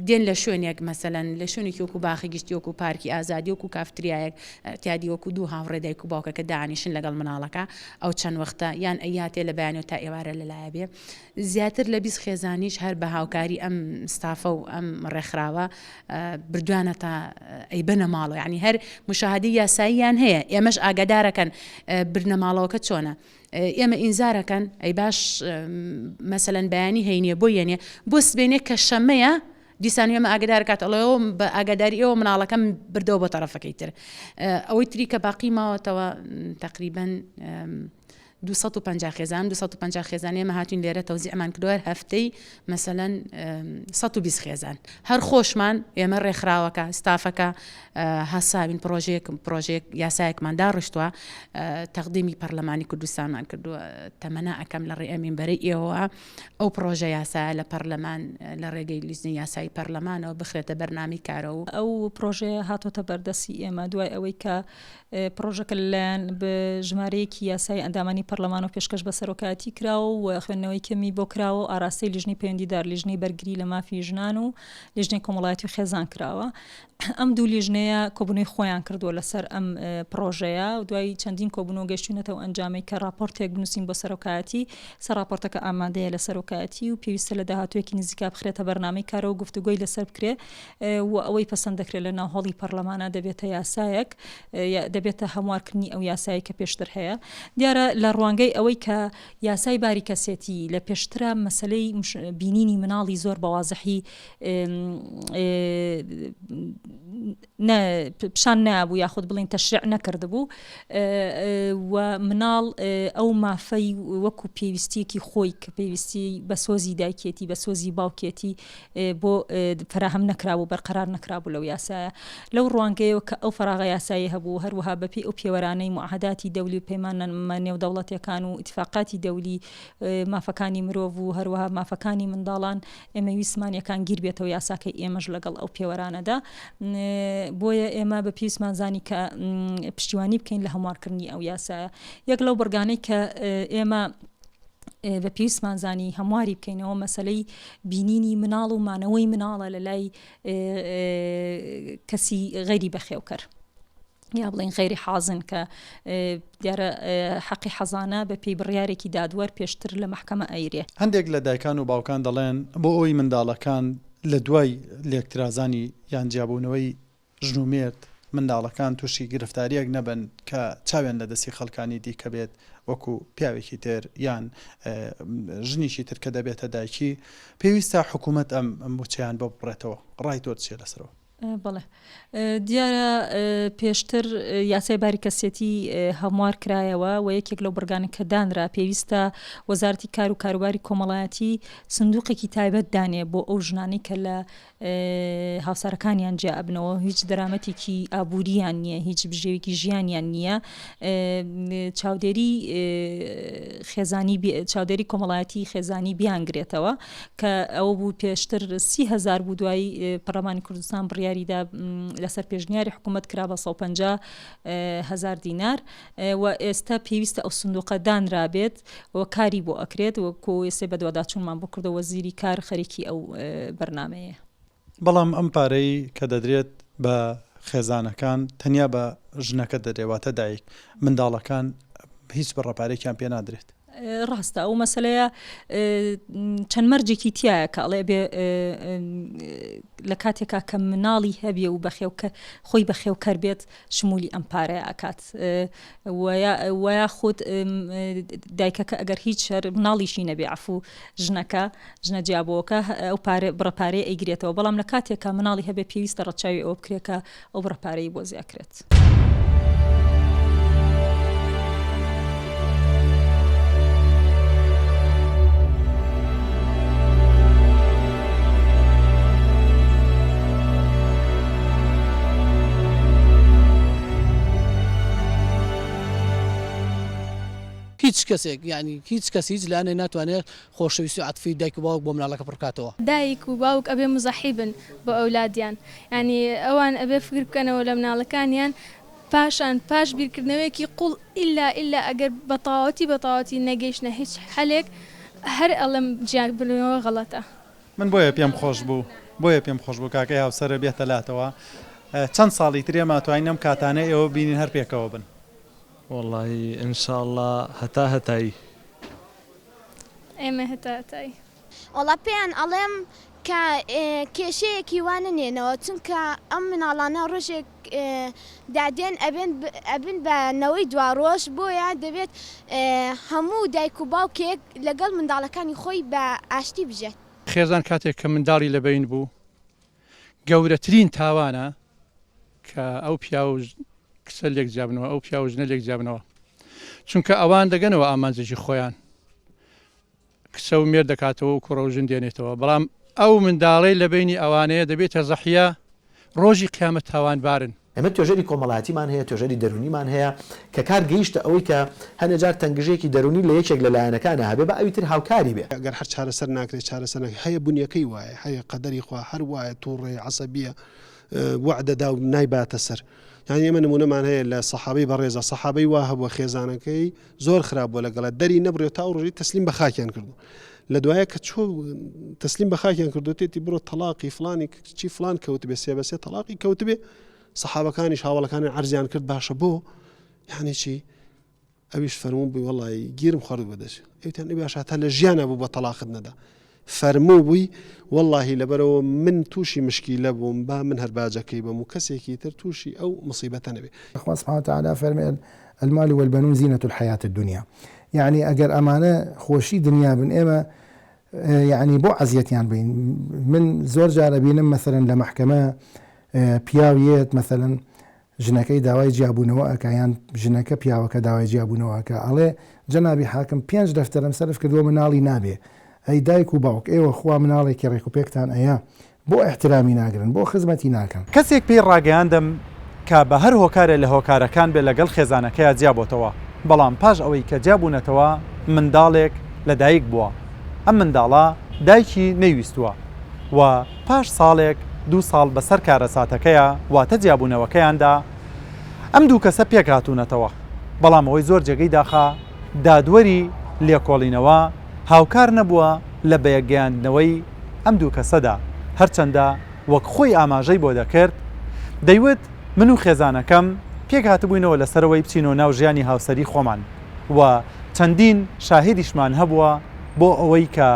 دێن لە شوێنێک مەسەلەن لە شوێنێکی وەکو باخی گشتی وەکو پارکی ئازادی وەکو کافتریایەک تیادی وەکو دوو هاوڕێ دایک و باوکەکە دانیشن لەگەڵ مناڵەکە ئەو چەند وەختە یان ئەیاتێ لە بەیانەوە تا ئێوارە لەلایە بێ زیاتر لە 20 خێزانیش هەر بە هاوکاری ئەم ستافە و ئەم ڕێکخراوە بردوانە تا ئەی بنە ماڵەوە یعنی هەر مشاهدەی یاساییان هەیە ئێمەش ئاگادارەکەن برنە ماڵەوەکە چۆنە ئێمە ئینزارەکەن ئەی باش مەسەلەن بەیانی هەینیە بۆ یەنێ بۆ سبێنێ کە شەمەیە دیسان ئێمە ئاگدارکات ئەڵەوە بە ئاگاداری ئێوە مناڵەکەم بردەوە بۆ تەرەفەکەی تر ئەوەی تری کە باقی ماوەتەوە تقریبا 250 خێزان 250 خێزان ئێمە هاتوین لێرە تەوزیعمان کردووە هەفتەی مەسەلەن 120 خێزان هەر خۆشمان ئێمە ڕێکخراوەکە ستافەکە هەساوین پرۆژێک یاسایەکمان داڕشتووە تەقدیمی پەرلەمانی کوردستانمان کردووە تەمەنا ئەەکەم لە ڕێ ئەمین بەرەی ئێوە ئەو پرۆژە یاسایە لە پەرلەمان لە ڕێگەی لیزنی یاسایی پەرلەمانەوە بخرێتە بەرنامی کارەوە ئەو پرۆژەیە هاتۆتە بەردەسی ئێمە دوای ئەوەی کە پرۆژەکە لەلایەن بە ژمارەیەکی یاسای ئەندامانی پەرلەمان و پێشکەش بە سەرۆکایەتی کراوە و خوێندنەوەی کەمی بۆ کراوە و ئاراستەی لیژنەی پەیوەندیدار لیژنەی بەرگری لە مافی ژنان و لیژنەی کۆمەڵایەتی و خێزان کراوە ئەم دوو لیژنەیە کۆبوونەوەی خۆیان کردووە لەسەر ئەم پرۆژەیە و دوای چەندین کۆبوونەوە گەشتونەتەوە ئەنجامی کە راپۆرتێک بنووسین بۆ سەرۆکایەتی سەر راپۆرتەکە ئامادەیە لە سەرۆکایەتی و پێویستە لە داهاتوویەکی نزیکا بخرێتە بەرنامەی کارەوە و گفتوگۆی لەسەر بکرێ و ئەوەی پەسەند دەکرێت لە ناوهەڵی پەرلەمانە دەبێتە یاسایەک دەبێتە هەموارکردنی ئەو یاسایی کە پێشتر هەیە دیارە لە ڕوانگەی ئەوەی کە یاسای باری کەسێتی لە پێشترە مەسلەی بینینی مناڵی زۆر بەوازحی پیشان نابوو یاخود بڵین تەشریع نەکردبوو و مناڵ ئەو مافەی وەکو پێویستیەکی خۆی کە پێویستی بە سۆزی دایکێتی بە سۆزی باوکێتی بۆ فراهەم نەکرابوو بەرقەرار نەکرابوو لەو یاسایە لەو ڕوانگەیەوە کە ئەو فەراغە یاسایی هەبوو هەروەها بەپێی ئەو پێوەرانەی معاهداتی دەولی و پەیمانە نێودەوڵەتیەکان و ئیتفاقاتی دەولی مافەکانی مرۆڤ و هەروەها مافەکانی منداڵان ئێمە ویسمانیەکان گیر بێتەوە یاساکەی ئێمەش لەگەڵ ئەو پێوەرانەدا بۆیە ئێمە بە پێویستمانزانی کە پشتیوانی بکەین لە هەموارکردنی ئەو یاسایە یەک لەو بەرگانەی کە ئێمە بە پێویستمانزانی هەمواری بکەینەوە مەسلەی بینینی مناڵ و مانەوەی مناڵە لە لای کەسی غەیری بەخێوکەر یا بڵین غەیری حازن کە دیارە حەقی حەزانە بە پێی بڕیارێکی دادوەر پێشتر لە مەحکەمە ئەیرێ هەندێک لە دایکان و باوکان دەڵێن بۆ ئەوی منداڵەکان لە دوای لێکترازانی یان جیابوونەوەی ژنومێرد منداڵەکان تووشی گرفتاریەک نەبن کە چاوێن لە دەستی خەڵکانی دیکە بێت وەکو پیاوێکی تر یان ژنیشی تر کە دەبێتە دایکی پێویستە حکوومەت ئەم موچیان بۆ بڕێتەوە ڕای تۆ چێ لەسەرەوە بەڵێ دیارە پێشتر یاسای باری کەسێتی هەموار کرایەوە و یەکێک لەو بەرگانە کە دانرا پێویستە وەزارەتی کار و کاروباری کۆمەڵایەتی سندوقێکی تایبەت دانێ بۆ ئەو ژنانی کە لە هاوسەرەکانیان جیا ئەبنەوە هیچ دەرامەتێکی ئابووریان نییە هیچ بژێوێکی ژیانیان نییە چاودێری خێزانی چاودێری کۆمەڵایەتی خێزانی بیانگرێتەوە کە ئەوە بوو پێشتر 30,000 بوو دوای پەرلەمانی کوردستان بڕیاریدا لەسەر پێشنیاری حکوومەت کرا بە 150,000 دینار و ئێستا پێویستە ئەو سندوقە دانرابێت و کاری بۆ ئەکرێت و کۆ ئێستا بە دوواداچوونمان بۆ کردەوە وەزیری کار خەریکی ئەو بەرنامەیە بەڵام ئەم پارەی کە دەدرێت بە خێزانەکان تەنیا بە ژنەکە دەدرێواتە دایک منداڵەکان هیچ بەڕەپارێکیان پێ نادرێت ڕاستە ئەو مەسلەیە چەند مەرجێکی تایە کە ئەڵێ بێ لە کاتێکا کە مناڵی هەبێ و خۆی بەخێوکەر بێت شمولی ئەم پارەیە ئاکات ویا خۆت دایکەکە ئەگەر هیچ مناڵیشی نەبێ عفو ژنە جیابەوەکە ئەو بڕەپارەی ئەیگرێتەوە بەڵام لە کاتێکە مناڵی هەبێ پێویستە ڕەچاوی ئەوە بکرێکە ئەو بڕەپارەی بۆ زیاکرێت. هیچ کەسێک ینی هیچ کەس هیچ لایەنێ ناتوانێت خۆشەویستی عاتفی دایک و باوک بۆ مناڵەکە بڕکاتەوە. دایک و باوک ئەبێ مزەحیبن بە ئەولادیان ینی ئەوان ئەبێ فکر بکەنەوە لە مناڵەکانیان پاش بیرکردنەوەیەکی قوڵ ئللا ئەگەر بەتەواوەتی نەگەیشتە هیچ حەلێک هەر ئەڵم جیاببوونەوە غەڵەتە. من بۆیە پێم خۆش بوو کاکەی هاوسەرە بێتە لاتەوە چەند ساڵی ترێمە توانین ئەم کاتانە ئێوە بینین هەر پێکەوە بن. والله إن شاء الله هەتای ئێمە هەتای وڵا پێیان ئەڵێم کە کێشەیەکی وانە نێنەوە چونکە ئەم مناڵانە ڕۆژێک دادێن ئەبن بەنەوەی دواڕۆژ بۆیە دەبێت هەموو دایک و باوکێک لەگەڵ منداڵەکانی خۆی بە ئاشتی بژێت. خێزان کاتێک کە منداڵی لەبین بوو گەورەترین تاوانە کە ئەو پیا و کسە لێک جابنەوە ئەو پیا و ژنە لێک جابنەوە چونکە ئەوان دەگەنەوە ئامانجێکی خۆیان کسە و مێر دەکاتەوە و کوڕە و ژن دێنێتەوە بەڵام ئەو منداڵەی لە بینی ئەوانەیە دەبێتە زەحیە ڕۆژی قیامەت تاوانبارن. ئەمە توێژەری کۆمەڵاتیمان هەیە توێژەری دەرونیمان هەیە کە کار گەیشتە ئەوەی کە هەنێجار تەنگژێکی دەرونی لە یەکێک لە لایەنەکانە هەبێ بە ئەوی تر هاوکاری بێ ئەگەر هەر چارەسەر ناکرێت چارەسەر هەیە بنیەکەی وایە هەیە قەدەری خوا هەر وایە تووڕێ عەسەبیە وعدەدا و نایباتە سەر. یعنی ئێمە نمونەمان هەیە لە سەحابەی بەڕێزە سەحابەی وا هەبووە خێزانەکەی زۆر خراپ بووە لەگەڵە دەری نەبرێت تا ڕۆژی تەسلیم بە خاکیان کردو لە دوایە کە چۆ تەسلیم بە خاکیان کردو تێتی بڕۆ تەلاقی فلانی چی فلان کەوت بێ سێ بەسێ تەلاقی کەوت بێ سەحابەکانیش هاوڵەکانی عەرزیان کرد باشە بۆ یعنی چی ئەویش فەرموو بووی وەڵی گیرم خوارد بەدەست ئەوتیان ئەی باشە تا لە ژیانە بوو بە تەلاقت نەدا فەرموو بووی واللهی لەبەرەوە من تووشی مشکیلە بووم با من هەر باجەکەی بم و کەسێکی تر تووشی ئەو مصیبەتە نەبێ. خوا سبحانه وتعالى فەرمێ المال والبنون زينة الحياة الدنيا. يعني ئەگەر ئەمانە خۆشی دنیا بن ئێمە يعني بۆ عەزیەتیان بین من زۆر جارە بینم مثلا لە محکەمە پیاویێت مثلا ژنەکەی داوای جیابوونەوە ئەکا یان ژنەکە پیاوەکە داوای جیابوونەوە ئەکا ئەڵێ جەنابی حاکم 5 دەفتەرم سەرف کردووە مناڵی نابێ ئەی دایک و باوک ئێوە خوا مناڵێکی ڕێک و پێکتان ئەیە بۆ احترامی ناگرن بۆ خزمەتی ناکەن. کەسێک پێی ڕاگەیاندم کە بە هەر هۆکارێ لە هۆکارەکان بێ لەگەڵ خێزانەکەیە جیابۆتەوە بەڵام پاش ئەوەی کە جیابوونەتەوە منداڵێک لە دایک بووە ئەم منداڵە دایکی نەیویستووە و پاش ساڵێک 2 ساڵ بەسەر کارە ساتەکەیە واتە جیابوونەوەکەیاندا ئەم دوو کەسە پێک هاتوونەتەوە بەڵام ئەوەی زۆر جێگەی داخا دادوەری لێکۆڵینەوە هاوکار نەبووە لە بەیەکگەیاندنەوەی ئەم دوو کەسەدا هەرچەندە وەک خۆی ئاماژەی بۆ دەکرد دەیوت من و خێزانەکەم پێک هاتبووینەوە لەسەرەوەی بچینەوە ناو ژیانی هاوسەری خۆمان و چەندین شاهدیشمان هەبووە بۆ ئەوەی کە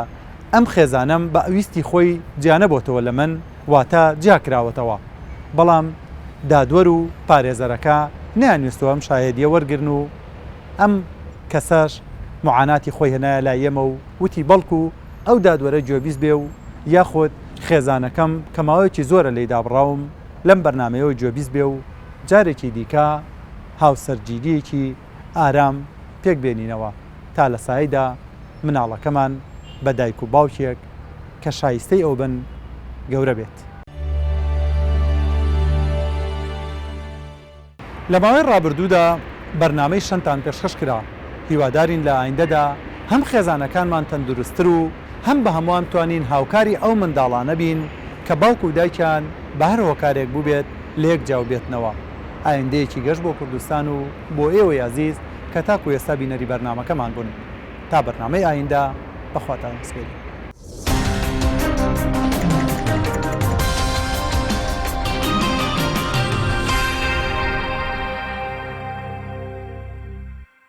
ئەم خێزانەم بە ئەویستی خۆی جیانەبۆتەوە لە من واتە جیاکراوەتەوە بەڵام دادوەر و پارێزەرەکە نەیانویستەوە ئەم شاهدیە وەرگرن و ئەم کەسەش معاناتی خۆی هەنایە لای ئێمە و وتی بەڵکو ئەو دادوەرە گوێبیست بێ و یاخۆت خێزانەکەم کە ماوەیەکی زۆرە لێی دابڕاوم لەم بەرنامەیەوە گوێبیست بێ و جارێکی دیکە هاوسەرگیریەکی ئارام پێک بێنینەوە تا لە سایدا مناڵەکەمان بە دایک و باوکێک کە شایستەی ئەو بن گەورە بێت. لە ماوەی ڕابردوودا بەرنامەی شەندان پێشکەش کرا هیوادارین لە ئایندەدا هەم خێزانەکانمان تەندروستتر و هەم بە هەمووان توانین هاوکاری ئەو منداڵانە بین کە باوک و دایکیان بە هەر هۆکارێک بوو بێت لێک جاو بێتنەوە. ئایندەیەکی گەشت بۆ کوردستان و بۆ ئێوەی عەزیز کە تاکو ئێستا بینەری بەرنامەکەمان بوون تا بەرنامەی ئایندە بەخواتان سپێرین.